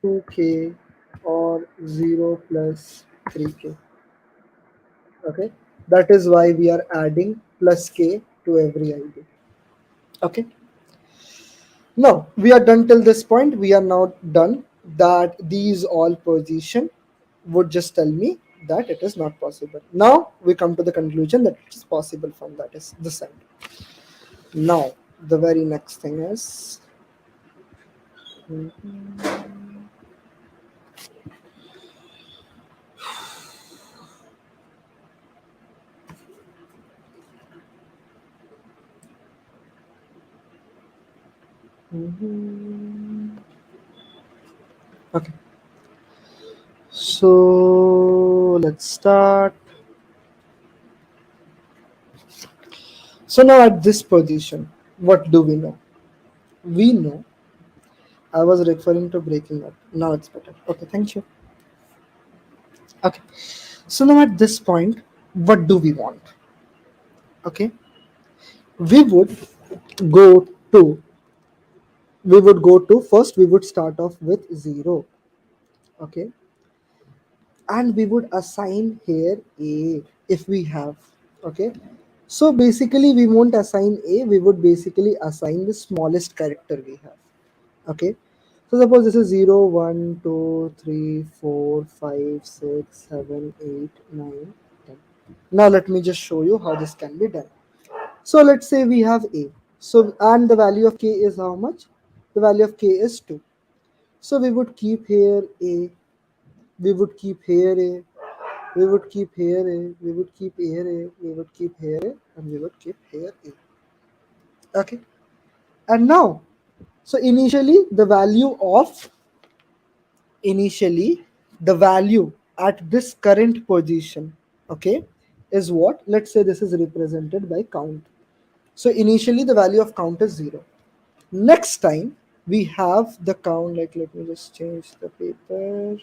2k, or 0 plus 3k. Okay, That is why we are adding plus k to every id. Okay. Now we are done till this point. We are now done that these all position would just tell me that it is not possible. Now we come to the conclusion that it is possible from that is this end. Now the very next thing is okay. So let's start. So now at this position, what do we know? We know I was referring to breaking up. Now it's better. Okay, thank you. Okay. So now at this point, what do we want? Okay. We would go to first we would start off with 0. Okay. And we would assign here a if we have. Okay. So basically we won't assign a, we would basically assign the smallest character we have. Okay. So suppose this is 0, 1, 2, 3, 4, 5, 6, 7, 8, 9, 10. Now let me just show you how this can be done. So let's say we have a. So and the value of k is how much? The value of k is 2. So we would keep here a, we would keep here a, we would keep here a, we would keep here a, we would keep here a, and we would keep here a. Okay. And now, so initially the value at this current position, okay, is what? Let's say this is represented by count. So initially the value of count is 0. Next time we have the count, like let me just change the paper.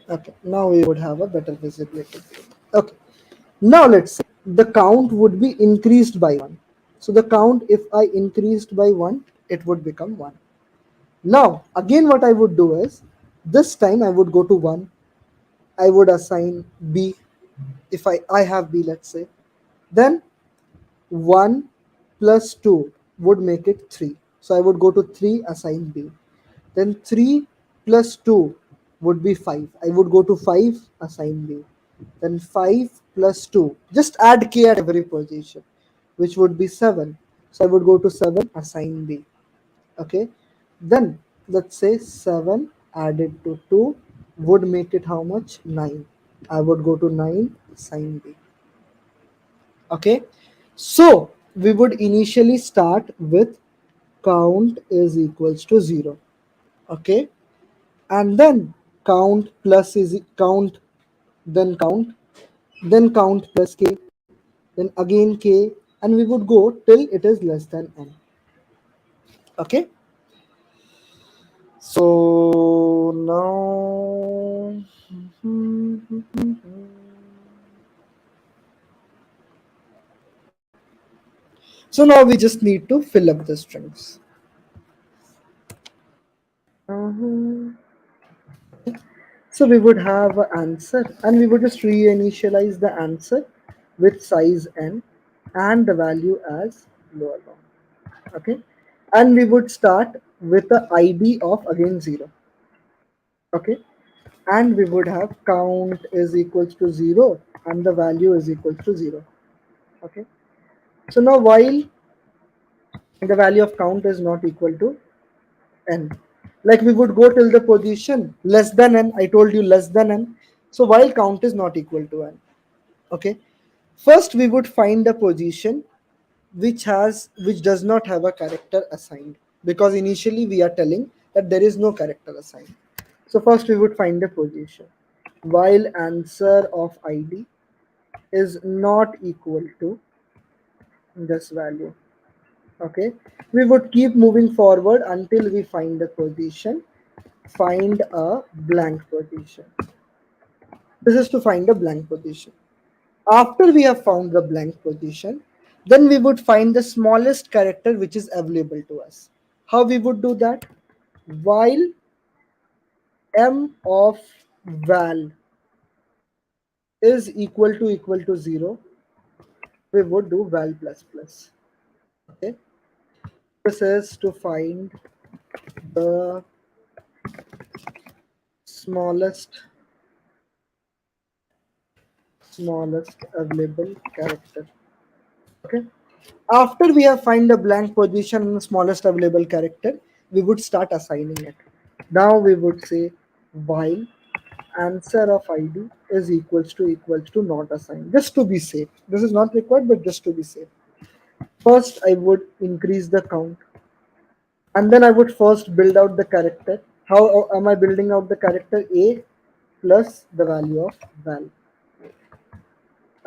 Okay, now we would have a better visibility. Okay, now let's say the count would be increased by 1. So the count, if I increased by 1, it would become 1. Now again what I would do is, this time I would go to 1, I would assign b, if I have b, let's say, then 1 plus 2 would make it 3. So I would go to 3, assign b. Then 3 plus 2 would be 5. I would go to 5, assign b. Then 5 plus 2, just add k at every position, which would be 7. So I would go to 7, assign b. Okay. Then let's say 7 added to 2 would make it how much? 9. I would go to 9, assign b. Okay. So we would initially start with count is equals to 0. Okay. And then count plus is count, then count, then count plus k, then again k, and we would go till it is less than n. Okay. So now so now we just need to fill up the strings. Okay. So we would have an answer and we would just reinitialize the answer with size n and the value as lower bound. Okay. And we would start with the id of again 0. Okay. And we would have count is equals to 0 and the value is equals to 0. Okay. So now while the value of count is not equal to n, like we would go till the position less than n. I told you less than n. So while count is not equal to n, okay, first we would find a position which does not have a character assigned, because initially we are telling that there is no character assigned. So first we would find a position while answer of id is not equal to this value. Okay, we would keep moving forward until we find a position, find a blank position. This is to find a blank position. After we have found the blank position, then we would find the smallest character which is available to us. How we would do that? While m of val is equal to 0, we would do val plus plus. Okay, this is to find the smallest available character. Okay, after we have find a blank position in the smallest available character, we would start assigning it. Now we would say while answer of id is equals to not assigned, just to be safe. This is not required, but just to be safe, first I would increase the count, and then I would first build out the character. How am I building out the character? A plus the value of val.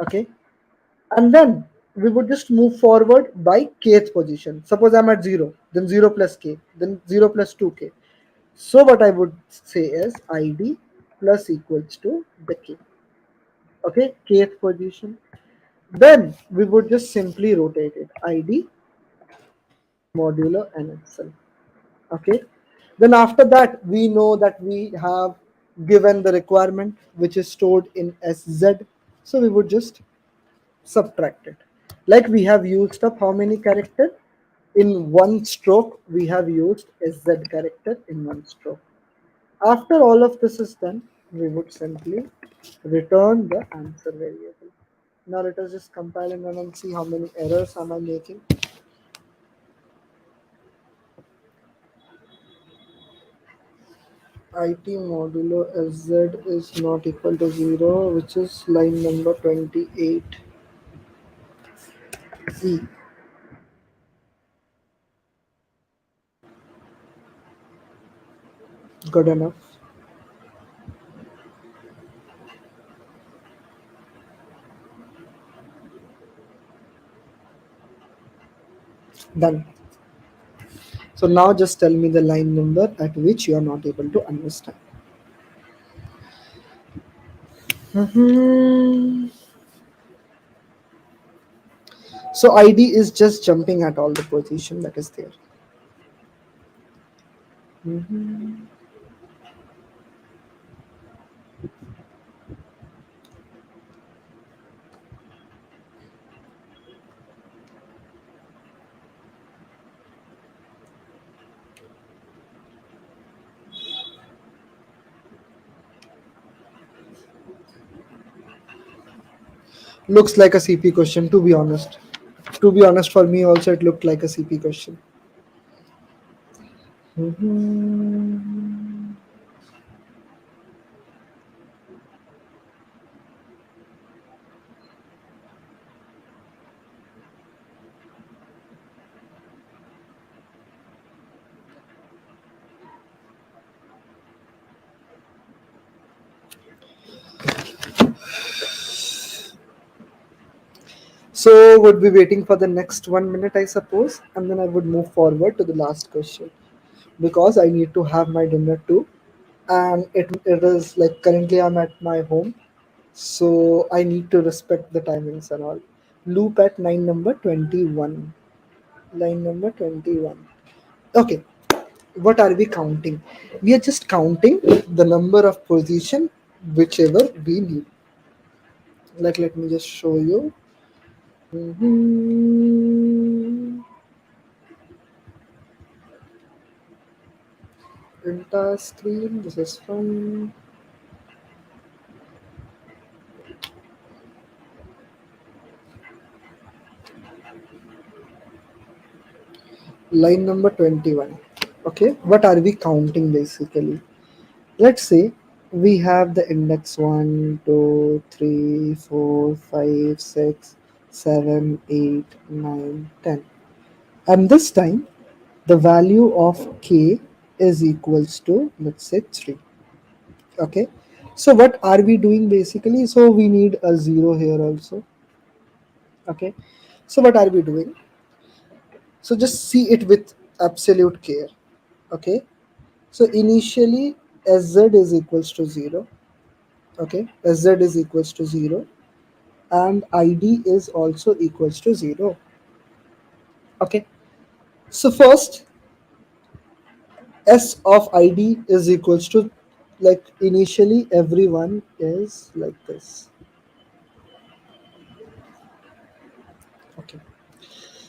Okay, and then we would just move forward by kth position. Suppose I'm at 0, then 0 plus k, then 0 plus 2k. So what I would say is id plus equals to the k. Okay, kth position. Then we would just simply rotate it, id modulo n itself. Okay, then after that we know that we have given the requirement which is stored in sz, so we would just subtract it. Like we have used up how many character in one stroke? We have used sz character in one stroke. After all of this is done, we would simply return the answer variable. Now let us just compile and run and see how many errors am I making. It modulo sz is not equal to 0, which is line number 28. E. Good enough. Done. So now just tell me the line number at which you are not able to understand. Mhm. So ID is just jumping at all the position that is there. Mhm. Looks like a CP question, to be honest. To be honest, for me also it looked like a CP question. Mhm. So would be waiting for the next 1 minute, I suppose, and then I would move forward to the last question because I need to have my dinner too. And it is like currently I'm at my home, so I need to respect the timings and all. Loop at line number 21. Line number 21. Okay, what are we counting? We are just counting the number of position whichever we need. Like let me just show you. Mhm. Entire screen. This is from line number 21. Okay, what are we counting basically? Let's say we have the index 1, 2, 3, 4, 5, 6, 7, 8, 9, 10. And this time the value of k is equals to, let's say, 3. Okay, so what are we doing basically? So we need a 0 here also. Okay, so what are we doing? So just see it with absolute care. Okay, so initially sz is equals to 0. Okay, sz is equals to 0 and id is also equals to 0. Okay, so first s of id is equals to, like initially everyone is like this.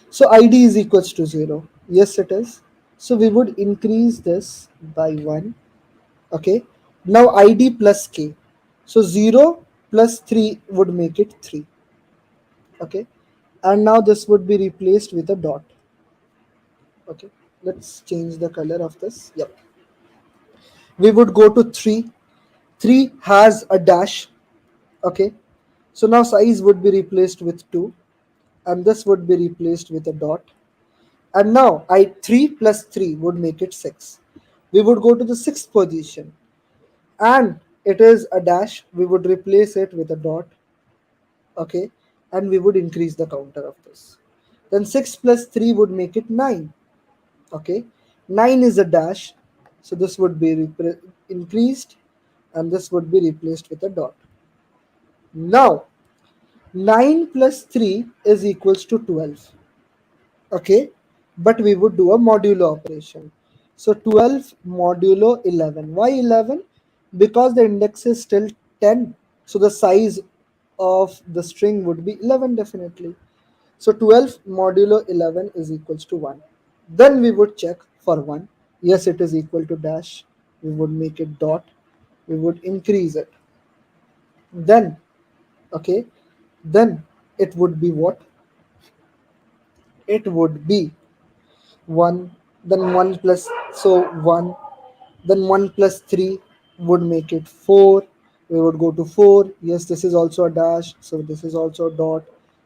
So id is equals to 0. Yes, it is. So we would increase this by 1. Okay. Now id plus k. So 0 plus 3 would make it 3. Okay. And now this would be replaced with a dot. Okay. Let's change the color of this. Yep. We would go to 3. 3 has a dash. Okay. So now size would be replaced with 2, and this would be replaced with a dot. And now I 3 plus 3 would make it 6. We would go to the sixth position, and it is a dash. We would replace it with a dot. Okay. And we would increase the counter of this. Then 6 plus 3 would make it 9. Okay. 9 is a dash, so this would be increased, and this would be replaced with a dot. Now 9 plus 3 is equals to 12. Okay. But we would do a modulo operation. So 12 modulo 11. Why 11? Because the index is still 10, so the size of the string would be 11 definitely. So 12 modulo 11 is equals to 1. Then we would check for 1. Yes, it is equal to dash. We would make it dot. We would increase it. Then, okay, then it would be what? It would be 1, then 1 plus, so 1, then 1 plus 3 would make it 4. We would go to 4. Yes, this is also a dash, so this is also a dot,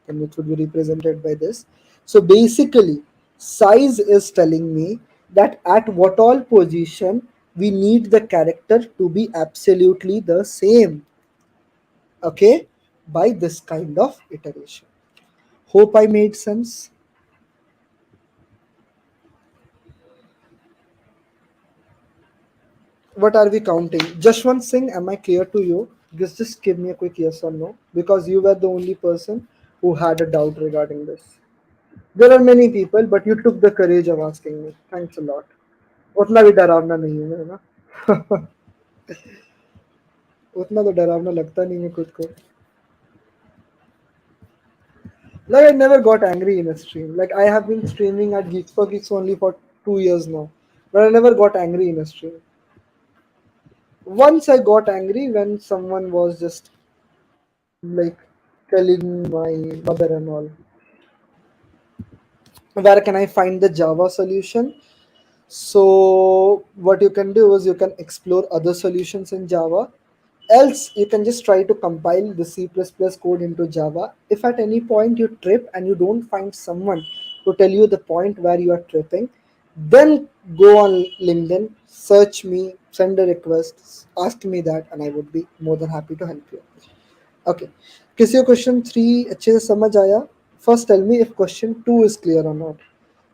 and it would be represented by this. So basically, size is telling me that at what all position we need the character to be absolutely the same. Okay, by this kind of iteration. Hope I made sense. What are we counting? Jashwant Singh, am I clear to you? Just give me a quick yes or no, because you were the only person who had a doubt regarding this. There are many people, but you took the courage of asking me. Thanks a lot. उतना भी डरावना नहीं हूँ मैं ना. उतना तो डरावना लगता नहीं है खुद को. Like I never got angry in a stream. Like I have been streaming at Geeks for Geeks only for 2 years now, but I never got angry in a stream. Once I got angry when someone was just like telling my mother and all. Where can I find the Java solution? So what you can do is you can explore other solutions in Java. Else you can just try to compile the C++ code into Java. If at any point you trip and you don't find someone to tell you the point where you are tripping, then go on LinkedIn, search me, send a request, ask me that, and I would be more than happy to help you. Okay. किसी को question 3 अच्छे से समझ आया? First tell me if question 2 is clear और not.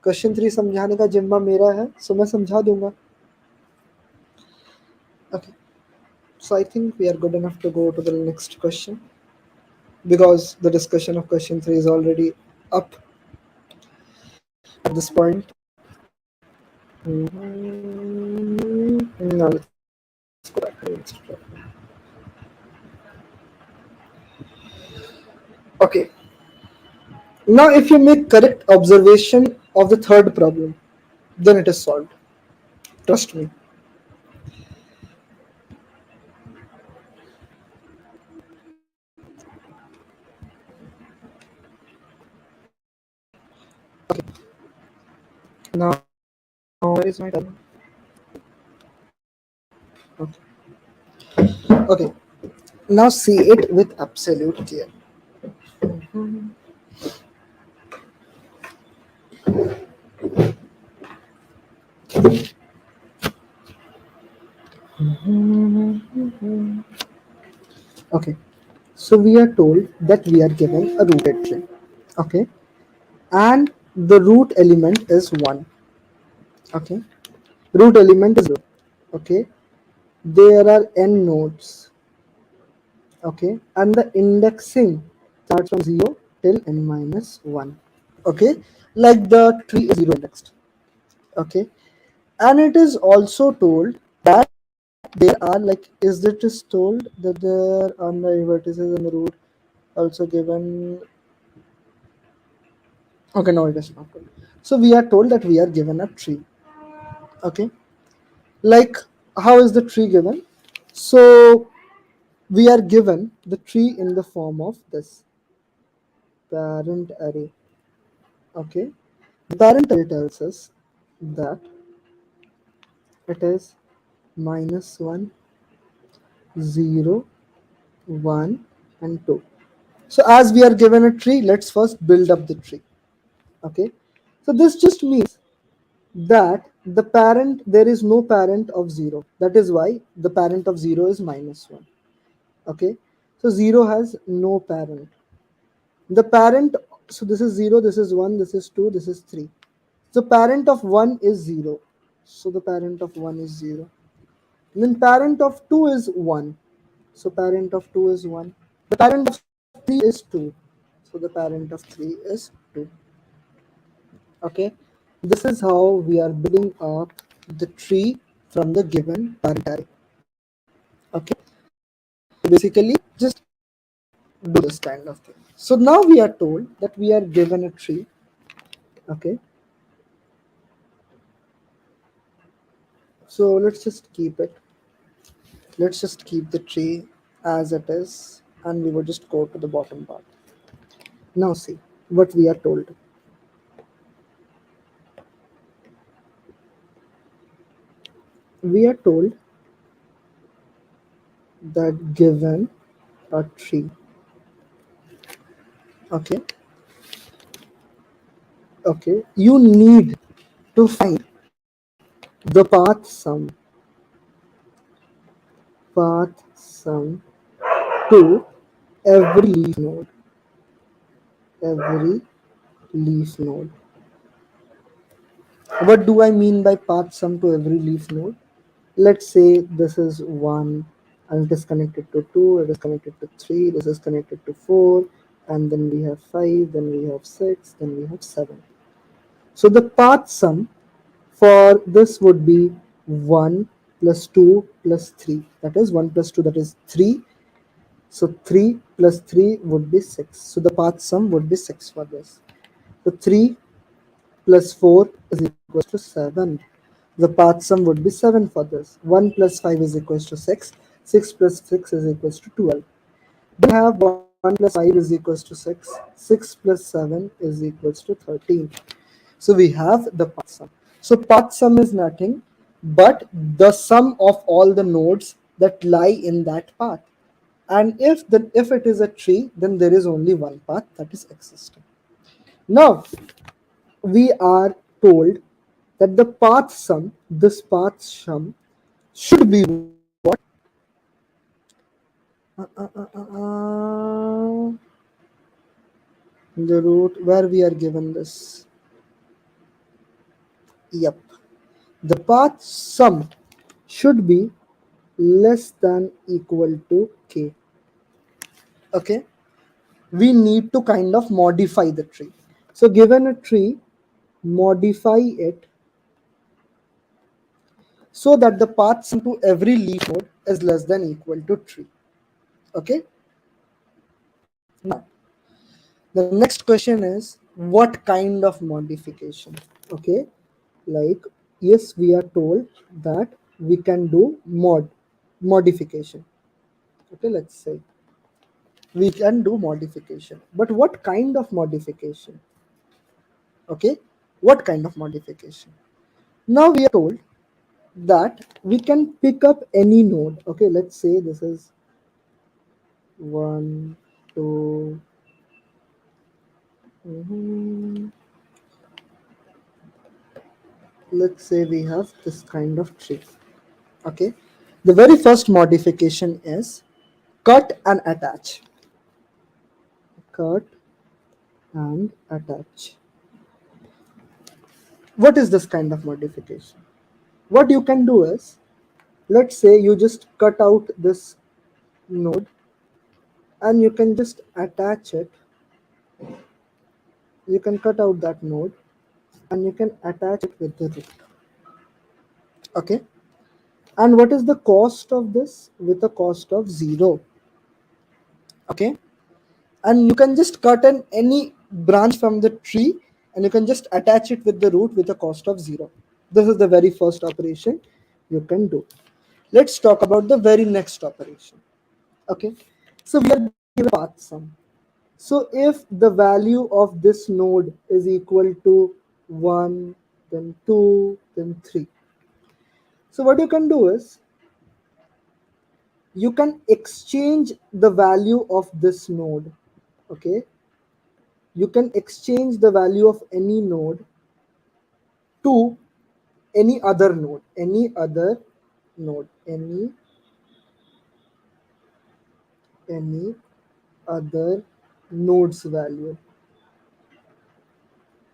Question 3 समझाने का जिम्मा मेरा है, सो मैं समझा दूंगा. Okay. So I think we are good enough to go to the next question, because the discussion of question 3 is already up at this point. Now let's go back to the next problem. Okay. Now if you make correct observation of the third problem, then it is solved. Trust me. Now where is my time? Okay. Okay. Now see it with absolute care. Okay. So we are told that we are given a rooted tree. Okay. And the root element is 1. Okay. Root element is 0. Okay. There are n nodes. Okay. And the indexing starts from 0 till n minus 1. Okay. Like the tree is 0 indexed. Okay. And it is also told that there are, like, is it is told that there are the vertices in the root also given. Okay, no, it is not told. So we are told that we are given a tree. Okay, like how is the tree given? So we are given the tree in the form of this parent array. Okay, the parent array tells us that it is -1, 0, 1, and 2. So as we are given a tree, let's first build up the tree. Okay, so this just means that the parent, there is no parent of 0. That is why the parent of 0 is -1. Okay, so 0 has no parent. The parent, so this is 0, this is 1, this is 2, this is 3. So parent of 1 is 0. So the parent of 1 is 0. And then parent of 2 is 1. So parent of 2 is 1. The parent of 3 is 2. So the parent of 3 is 2. Okay. This is how we are building up the tree from the given parent array. Okay. Basically, just do this kind of thing. So now we are told that we are given a tree. Okay. So let's just keep it. Let's just keep the tree as it is, and we will just go to the bottom part. Now see what we are told. We are told that given a tree, okay, okay, you need to find the path sum to every every leaf node. What do I mean by path sum to every leaf node? Let's say this is 1 and it is connected to 2, it is connected to 3, this is connected to 4, and then we have 5, then we have 6, then we have 7. So the path sum for this would be 1 plus 2 plus 3. That is 1 plus 2, that is 3. So 3 plus 3 would be 6. So the path sum would be 6 for this. So 3 plus 4 is equals to 7. The path sum would be 7 for this. 1 plus 5 is equals to 6. 6 plus 6 is equals to 12. Then we have 1 plus 5 is equals to 6. 6 plus 7 is equals to 13. So we have the path sum. So path sum is nothing but the sum of all the nodes that lie in that path. And if it is a tree, then there is only one path that is existing. Now we are told that the path sum, this path sum, should be what? The root where we are given this. Yep. The path sum should be less than equal to k. Okay. We need to kind of modify the tree. So given a tree, modify it so that the path sum to every leaf node is less than equal to tree. Okay. Now the next question is what kind of modification? Okay, like yes, we are told that we can do modification. Okay, let's say we can do modification, but what kind of modification? Okay, what kind of modification? Now we are told that we can pick up any node. Okay, let's say this is 1, 2. Let's say we have this kind of tree. Okay, the very first modification is cut and attach. Cut and attach. What is this kind of modification? What you can do is, let's say you just cut out this node and you can just attach it. You can cut out that node and you can attach it with the root. Okay, and what is the cost of this? With a cost of 0. Okay, and you can just cut any branch from the tree and you can just attach it with the root with a cost of 0. This is the very first operation you can do. Let's talk about the very next operation. Okay, so we are given path sum. So if the value of this node is equal to 1, then 2, then 3. So what you can do is you can exchange the value of this node. Okay, you can exchange the value of any node to any other node, any other node's value.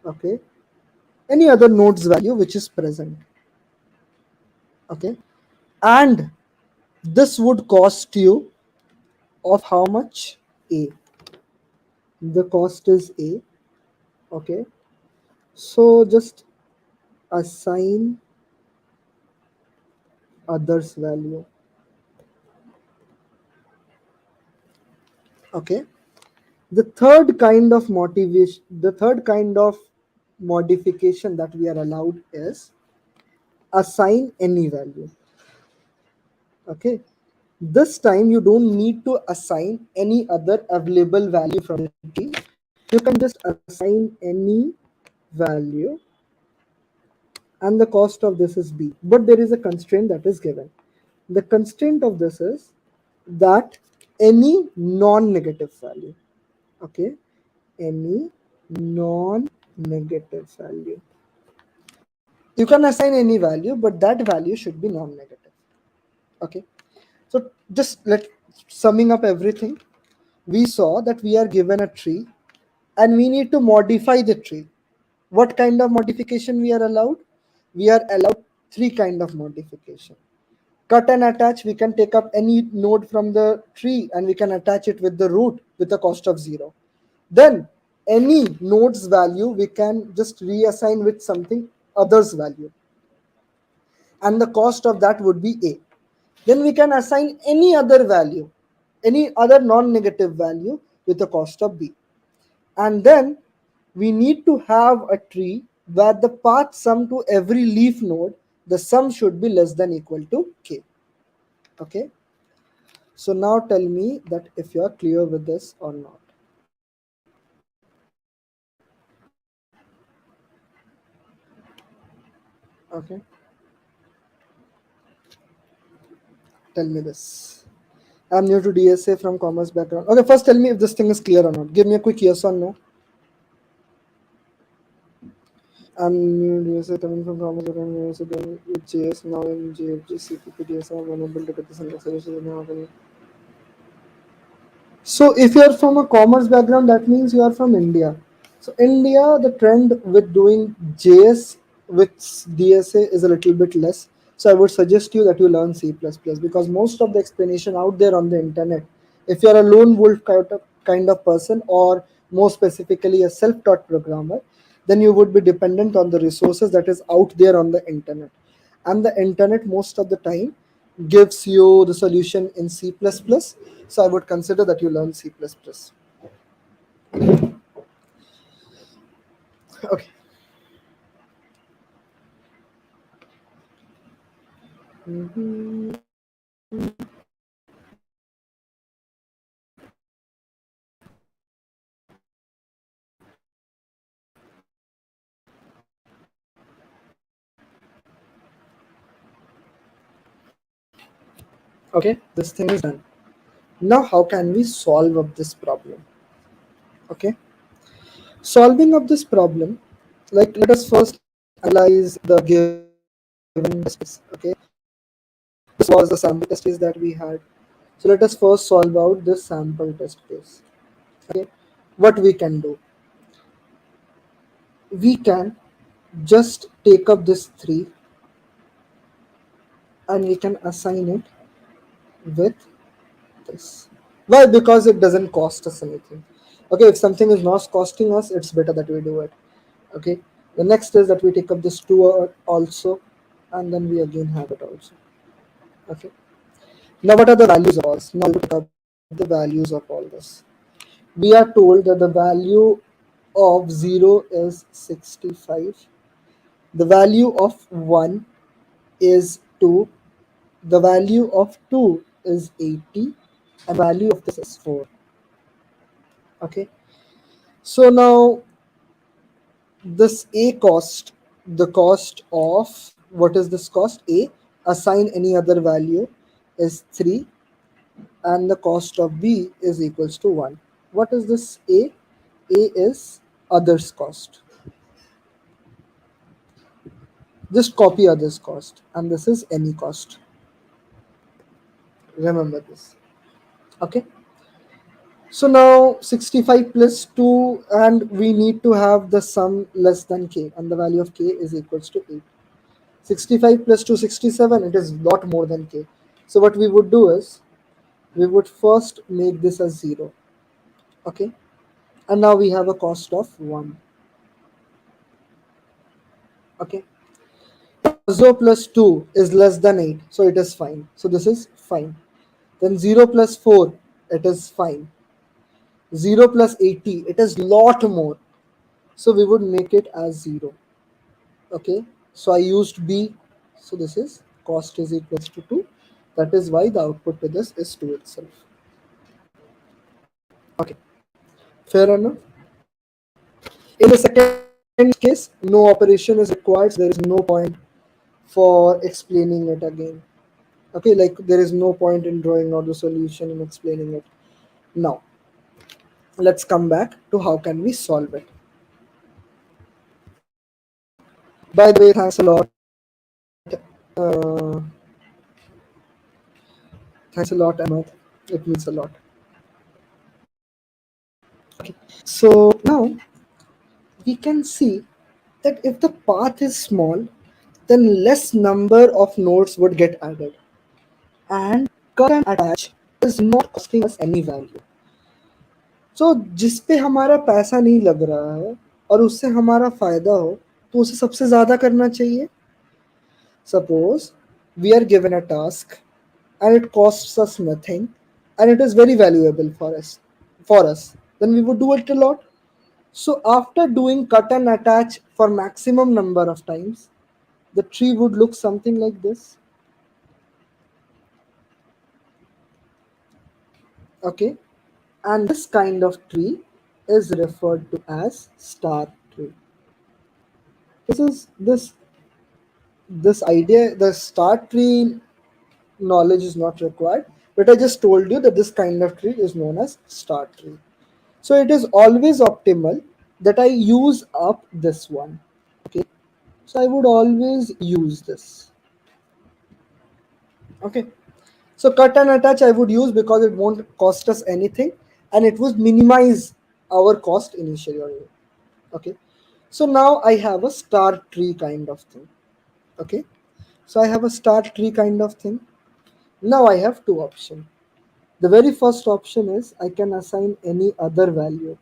Okay, any other node's value which is present. Okay, and this would cost you of how much? A. The cost is A. Okay, so just assign others value. Okay, the third kind of motivation, the third kind of modification that we are allowed is assign any value. Okay, this time you don't need to assign any other available value from the tree. You can just assign any value, and the cost of this is B. But there is a constraint that is given. The constraint of this is that any non-negative value. Okay, any non-negative value. You can assign any value, but that value should be non-negative. Okay, so just summing up everything, we saw that we are given a tree and we need to modify the tree. What kind of modification we are allowed? We are allowed three kind of modification. Cut and attach, we can take up any node from the tree and we can attach it with the root with a cost of 0. Then any node's value we can just reassign with something others value, and the cost of that would be A. Then we can assign any other value, any other non-negative value with a cost of B. And then we need to have a tree where the path sum to every leaf node, the sum should be less than equal to K. Okay, so now tell me that if you are clear with this or not. Okay, tell me this. I'm new to DSA from commerce background. Okay, first tell me if this thing is clear or not. Give me a quick yes or no. I'm new to DSA coming from commerce background. So with JS now in GFG CPP DSA. I'm unable to get the syntax solution. So if you are from a commerce background, that means you are from India. So India, the trend with doing JS with DSA is a little bit less. So I would suggest you that you learn C++ because most of the explanation out there on the internet, if you are a lone wolf kind of person, or more specifically a self-taught programmer, then you would be dependent on the resources that is out there on the internet. And the internet most of the time gives you the solution in C++. So I would consider that you learn C++. Okay. Okay, this thing is done. Now how can we solve up this problem? Okay, solving up this problem, like let us first analyze the given test case. Okay, this was the sample test case that we had. So let us first solve out this sample test case. Okay, what we can do, we can just take up this 3 and we can assign it with this. Why? Because it doesn't cost us anything. Okay, if something is not costing us, it's better that we do it. Okay, the next is that we take up this 2 also, and then we again have it also. Okay, now what are the values of all this? Now we take up the values of all this. We are told that the value of 0 is 65, the value of 1 is 2, the value of 2 is 80, and value of this is 4. Okay, so now this a cost, the cost of, what is this cost? A, assign any other value, is 3, and the cost of b is equals to 1. What is this a? A is others cost. Just copy others cost, and this is any cost. Remember this. Okay, so now 65 plus 2, and we need to have the sum less than k, and the value of k is equals to 8. 65 plus 2, 67, it is lot more than k. So what we would do is, we would first make this as 0. Okay, and now we have a cost of 1. Okay, now 0 plus 2 is less than 8, so it is fine. So this is fine. Then 0 plus 4, it is fine. 0 plus 80, it is lot more. So we would make it as 0. Okay, so I used b, so this is cost is equals to 2. That is why the output to this is 2 itself. Okay, fair enough. In the second case, no operation is required, so there is no point for explaining it again. Okay, like there is no point in drawing out the solution and explaining it. Now let's come back to how can we solve it. By the way, thanks a lot. Thanks a lot, Ahmed. It means a lot. Okay, so now we can see that if the path is small, then less number of nodes would get added. And cut and attach is not costing us any value. So जिस पे हमारा पैसा नहीं लग रहा है और उससे हमारा फायदा हो, तो उसे सबसे ज़्यादा करना चाहिए. Suppose we are given a task and it costs us nothing and it is very valuable for us, then we would do it a lot. So after doing cut and attach for maximum number of times, the tree would look something like this. Okay, and this kind of tree is referred to as star tree. This is this idea, the star tree knowledge is not required, but I just told you that this kind of tree is known as star tree. So it is always optimal that I use up this one. Okay, so I would always use this. Okay, so cut and attach I would use because it won't cost us anything and it would minimize our cost initially only. Okay, so now I have a star tree kind of thing. Okay, so I have a star tree kind of thing. Now I have two options. The very first option is I can assign any other value.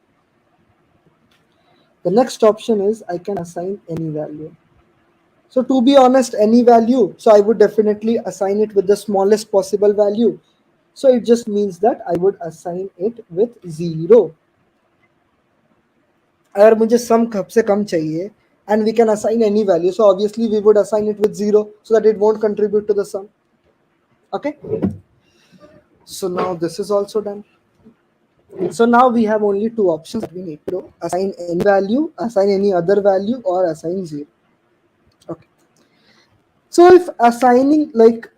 The next option is I can assign any value. So to be honest, any value. So I would definitely assign it with the smallest possible value. So it just means that I would assign it with 0. अगर मुझे sum सबसे कम चाहिए and we can assign any value, so obviously we would assign it with 0 so that it won't contribute to the sum. Okay, so now this is also done. So now we have only two options that we need to do: assign any value, assign any other value, or assign 0. Okay, so if assigning, like,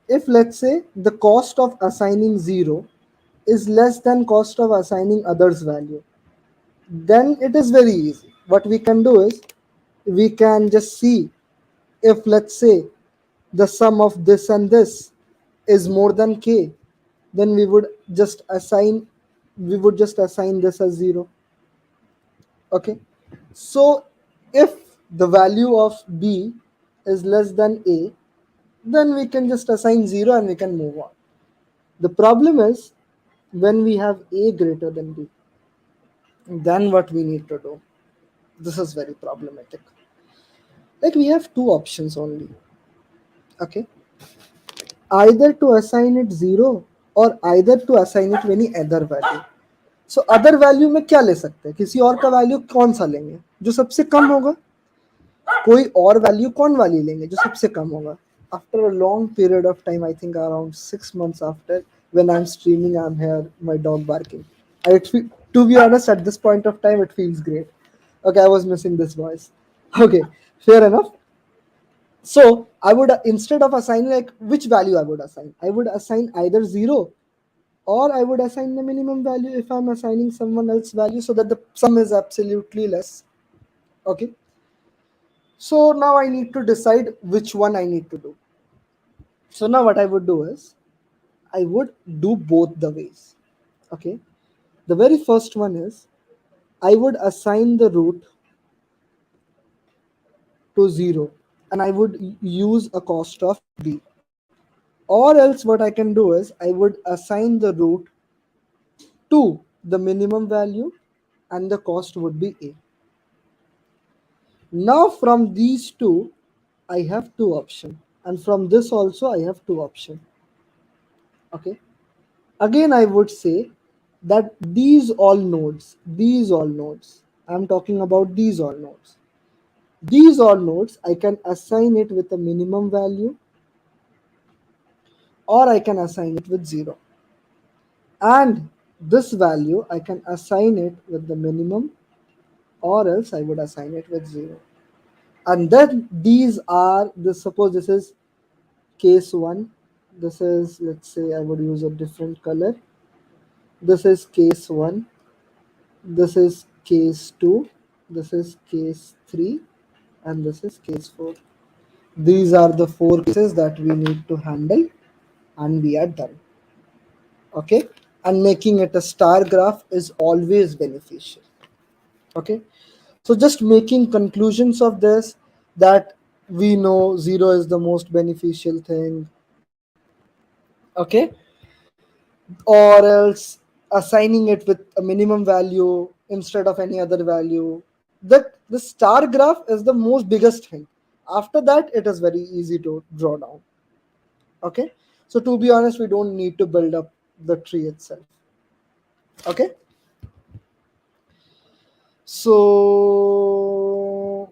if let's say the cost of assigning 0 is less than cost of assigning others value, then it is very easy. What we can do is we can just see if, let's say, the sum of this and this is more than k, then we would just assign this as 0. Okay, so if the value of b is less than a, then we can just assign 0 and we can move on. The problem is when we have a greater than b, then what we need to do, this is very problematic. Like, we have two options only. Okay, either to assign it 0 or either to assign it any other value. So other value में क्या ले सकते हैं, किसी और का value कौन सा लेंगे, जो सबसे कम होगा, कोई और वैल्यू कौन वाली लेंगे जो सबसे कम होगा. After a long period of time, I think around 6 months after, when I'm streaming, I'm here, my dog barking. To be honest, at this point of time, it feels great. Okay, I was missing this voice. Okay, fair enough. So I would, instead of assigning like which value I would assign either 0, or I would assign the minimum value if I'm assigning someone else value, so that the sum is absolutely less. Okay. So now I need to decide which one I need to do. So now what I would do is I would do both the ways. Okay. The very first one is I would assign the root to 0, and I would use a cost of b. Or else what I can do is I would assign the root to the minimum value, and the cost would be a. Now from these two I have two options, and from this also I have two options. Okay. Again I would say that these all nodes, I'm talking about these all nodes, I can assign it with a minimum value, or I can assign it with 0. And this value I can assign it with the minimum, or else I would assign it with 0. And then these are the, suppose this is case 1, this is, let's say I would use a different color, this is case 1, this is case 2, this is case 3, and this is case 4. These are the 4 cases that we need to handle, and we are done. Okay, and making it a star graph is always beneficial. Okay, so just making conclusions of this, that we know 0 is the most beneficial thing. Okay, or else assigning it with a minimum value instead of any other value. The star graph is the most biggest thing. After that, it is very easy to draw down. Okay, so to be honest, we don't need to build up the tree itself. Okay, so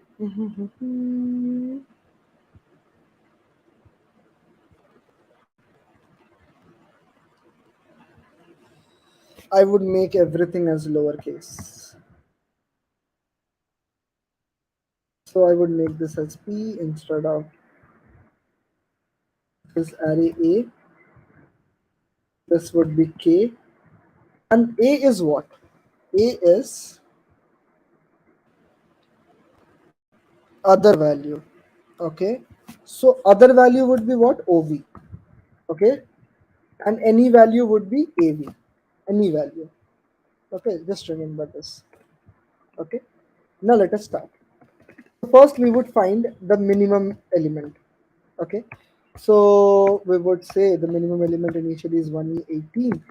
I would make everything as lowercase. So I would make this as p instead of this array a. This would be k. And a is what? A is other value. Okay. So other value would be what? OV. Okay. And any value would be AV. Any value. Okay. Just remember this. Okay. Now let us start. First we would find the minimum element. Okay. So we would say the minimum element initially is 118,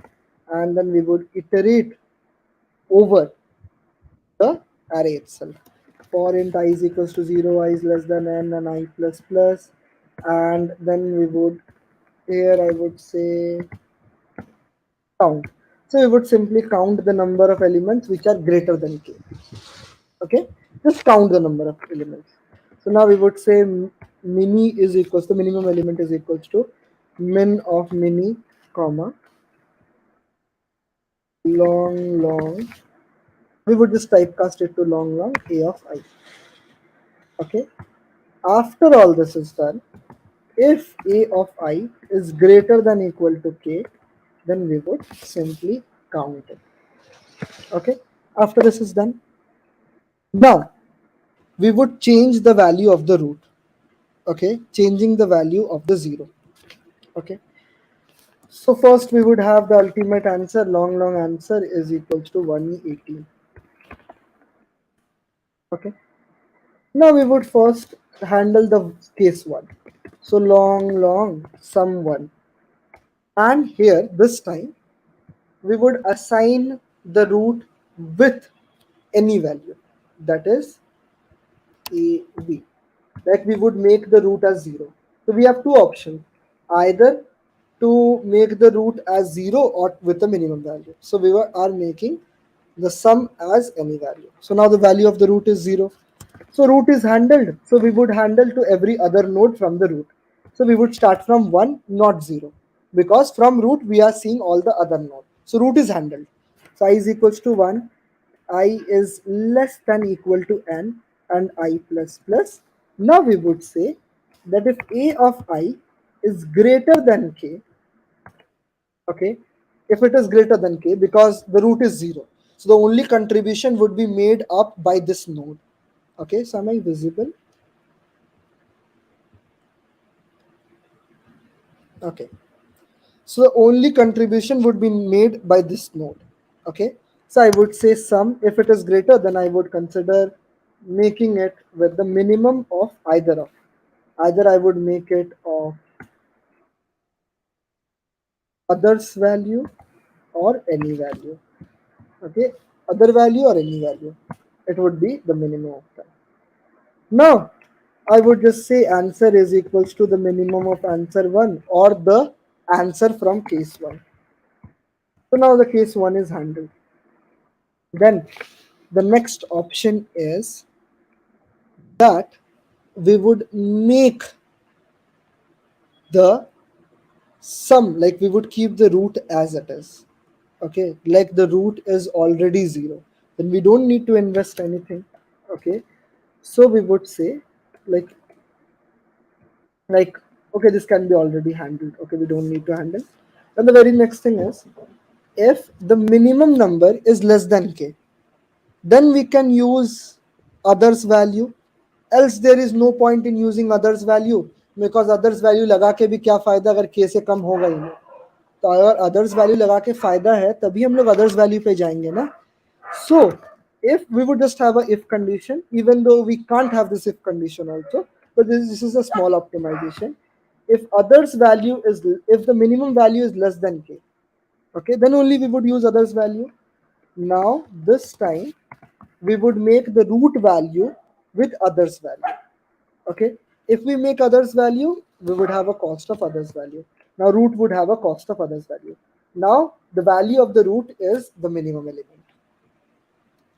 and then we would iterate over the array itself. For int I is equals to 0, I is less than n, and I plus plus, and then we would, here I would say count. So we would simply count the number of elements which are greater than k. Okay, just count the number of elements. So now we would say mini is equals to, minimum element is equals to min of mini, comma, long, we would just typecast it to long a of I. Okay, after all this is done, if a of I is greater than equal to k, then we would simply count it. Okay, after this is done, now we would change the value of the root. Okay, changing the value of the 0. Okay, so first we would have the ultimate answer, long answer is equals to 118. Okay, now we would first handle the case 1. So long sum 1, and here this time we would assign the root with any value, that is a b. Like we would make the root as 0. So we have two options, either to make the root as 0 or with a minimum value. So we are making the sum as any value. So now the value of the root is 0. So root is handled. So we would handle to every other node from the root. So we would start from 1, not 0. Because from root we are seeing all the other nodes. So root is handled. So I is equals to 1, I is less than equal to n, and I plus plus. Now we would say that if a of I is greater than k, okay, if it is greater than k, because the root is 0, so the only contribution would be made up by this node. Okay, so am I visible? Okay, so the only contribution would be made by this node. Okay, so I would say sum, if it is greater, then I would consider making it with the minimum of either I would make it of others value or any value. Okay, other value or any value, it would be the minimum of that. Now I would just say answer is equals to the minimum of answer 1 or the answer from case 1. So now the case 1 is handled. Then the next option is that we would make the sum, like we would keep the root as it is. Okay, like the root is already 0, then we don't need to invest anything. Okay, so we would say like like okay, this can be already handled. Okay, we don't need to handle. And the very next thing is, if the minimum number is less than k, then we can use others value. Else there is no point in using others value, because others value लगा के भी क्या फायदा अगर k से कम होगा ही नहीं. तो अगर others value लगा के फायदा है तभी हम लोग others value पे जाएंगे ना. So if we would just have a if condition, even though we can't have this if condition also, but this is a small optimization. If others value is, if the minimum value is less than k, okay, then only we would use others value. Now this time we would make the root value with others value. Okay, if we make others value, we would have a cost of others value. Now root would have a cost of others value. Now the value of the root is the minimum element.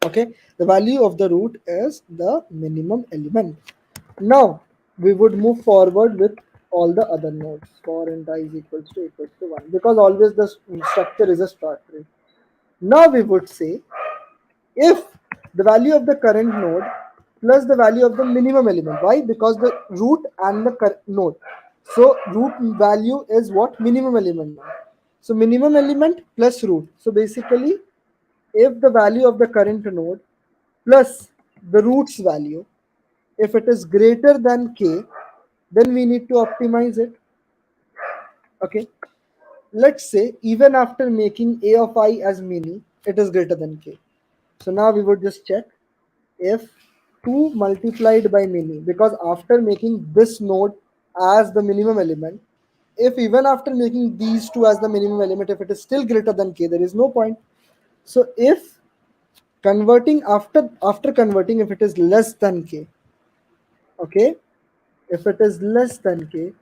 Okay, the value of the root is the minimum element. Now we would move forward with all the other nodes. For and I is equals to 1, because always the structure is a start tree. Now we would say if the value of the current node plus the value of the minimum element. Why? Because the root and the node. So root value is what? Minimum element now. So minimum element plus root. So basically, if the value of the current node plus the root's value, if it is greater than k, then we need to optimize it. Okay, let's say even after making a of I as mini, it is greater than k. So now we would just check if 2 multiplied by mini, because after making this node as the minimum element, if even after making these two as the minimum element, if it is still greater than k, there is no point. So if converting, after converting, if it is less than k, okay, if it is less than k,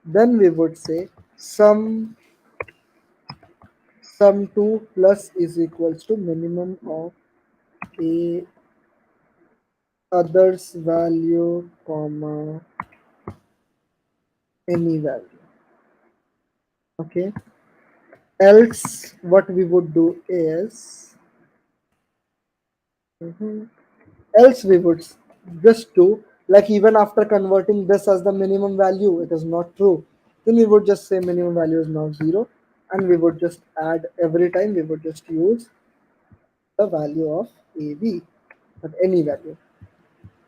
then we would say sum 2 plus is equals to minimum of a others value comma any value. Okay, else what we would do is, else we would just do like, even after converting this as the minimum value, it is not true, then we would just say minimum value is now 0, and we would just add every time, we would just use the value of ab at any value.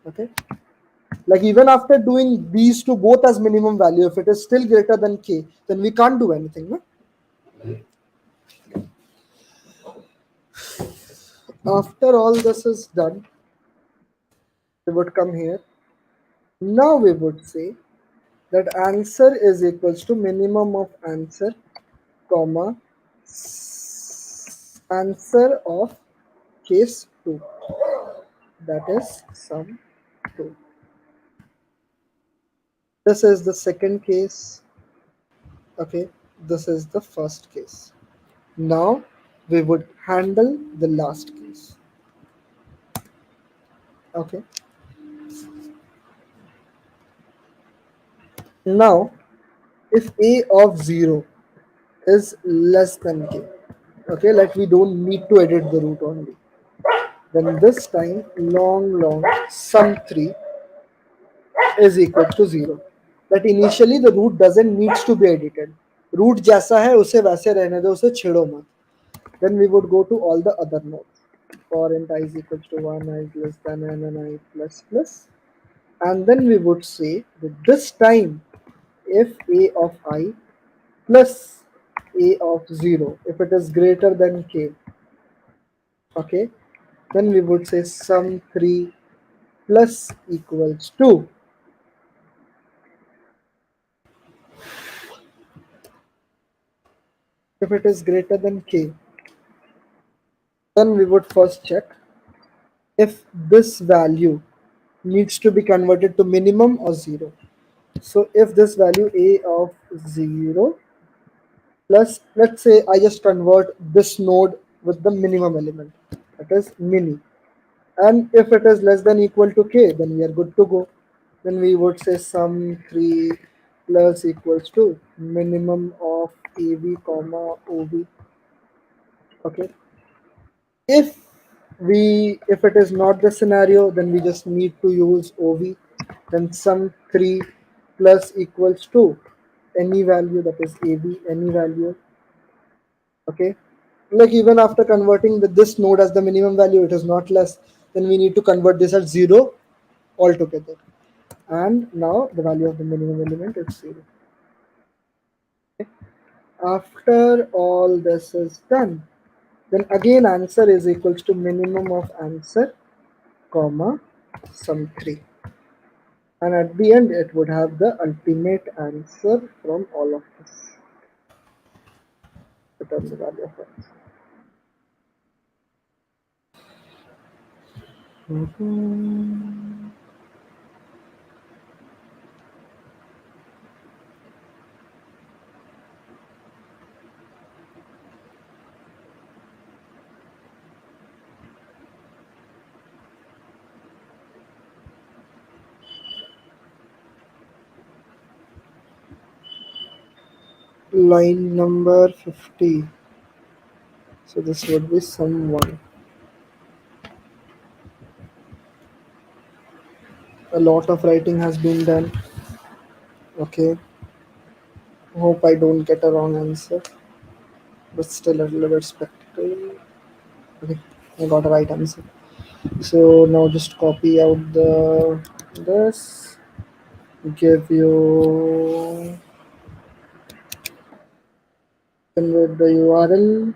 Okay, like even after doing these two both as minimum value, if it is still greater than k, then we can't do anything, no? After all this is done, we would come here. Now we would say that answer is equals to minimum of answer comma answer of case 2, that is sum 2. This is the second case. Okay, this is the first case. Now we would handle the last case. Okay. Now, if a of 0 is less than k, okay, like we don't need to edit the root only, then this time long sum 3 is equal to 0. That initially the root doesn't needs to be edited. Root जैसा है उसे वैसे रहने दो, उसे छेड़ो मत. Then we would go to all the other nodes. For int I is equal to 1, I is less than n, and I plus plus. And then we would say that this time if a of I plus a of 0, if it is greater than k, okay, then we would say sum 3 plus equals 2. If it is greater than k, then we would first check if this value needs to be converted to minimum or 0. So if this value a of 0 plus, let's say I just convert this node with the minimum element, that is mini, and if it is less than equal to k, then we are good to go. Then we would say sum 3 plus equals to minimum of ab comma ob. Okay, if if it is not the scenario, then we just need to use ov. Then sum 3 plus equals to any value, that is ab, any value. Okay, like even after converting this node as the minimum value, it is not less, then we need to convert this as 0 altogether, and now the value of the minimum element is 0. After all this is done, then again answer is equals to minimum of answer comma sum 3, and at the end it would have the ultimate answer from all of this. Return the value of answer. Line number 50. So this would be sum 1. A lot of writing has been done. Okay. Hope I don't get a wrong answer, but still a little bit spectacle. Okay, I got a right answer. So now just copy out the this, give you convert the URL.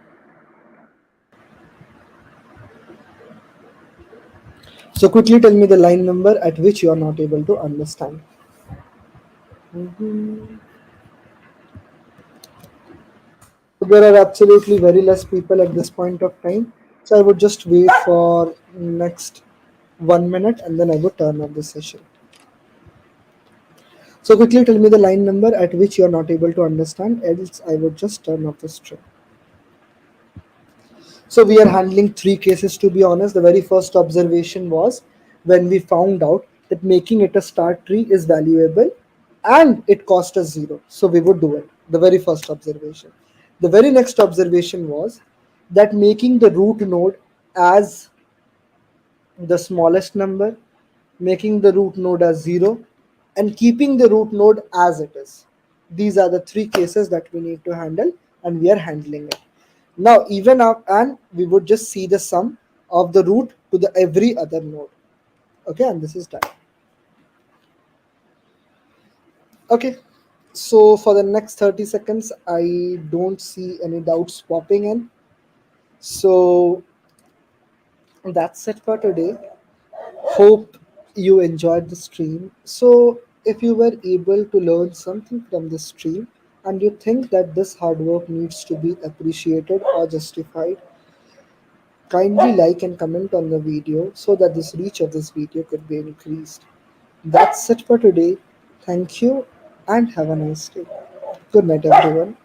So quickly tell me the line number at which you are not able to understand. So there are absolutely very less people at this point of time. So I would just wait for next 1 minute and then I would turn off the session. So quickly tell me the line number at which you are not able to understand, else I would just turn off the stream. So we are handling 3 cases, to be honest. The very first observation was when we found out that making it a start tree is valuable and it cost us 0. So we would do it. The very first observation. The very next observation was that making the root node as the smallest number, making the root node as 0, and keeping the root node as it is. These are the 3 cases that we need to handle, and we are handling it. Now, even up, and we would just see the sum of the root to the every other node. Okay, and this is done. Okay, so for the next 30 seconds, I don't see any doubts popping in. So that's it for today. Hope you enjoyed the stream. So, if you were able to learn something from the stream and you think that this hard work needs to be appreciated or justified, kindly like and comment on the video so that this reach of this video could be increased. That's it for today. Thank you and have a nice day. Good night, everyone.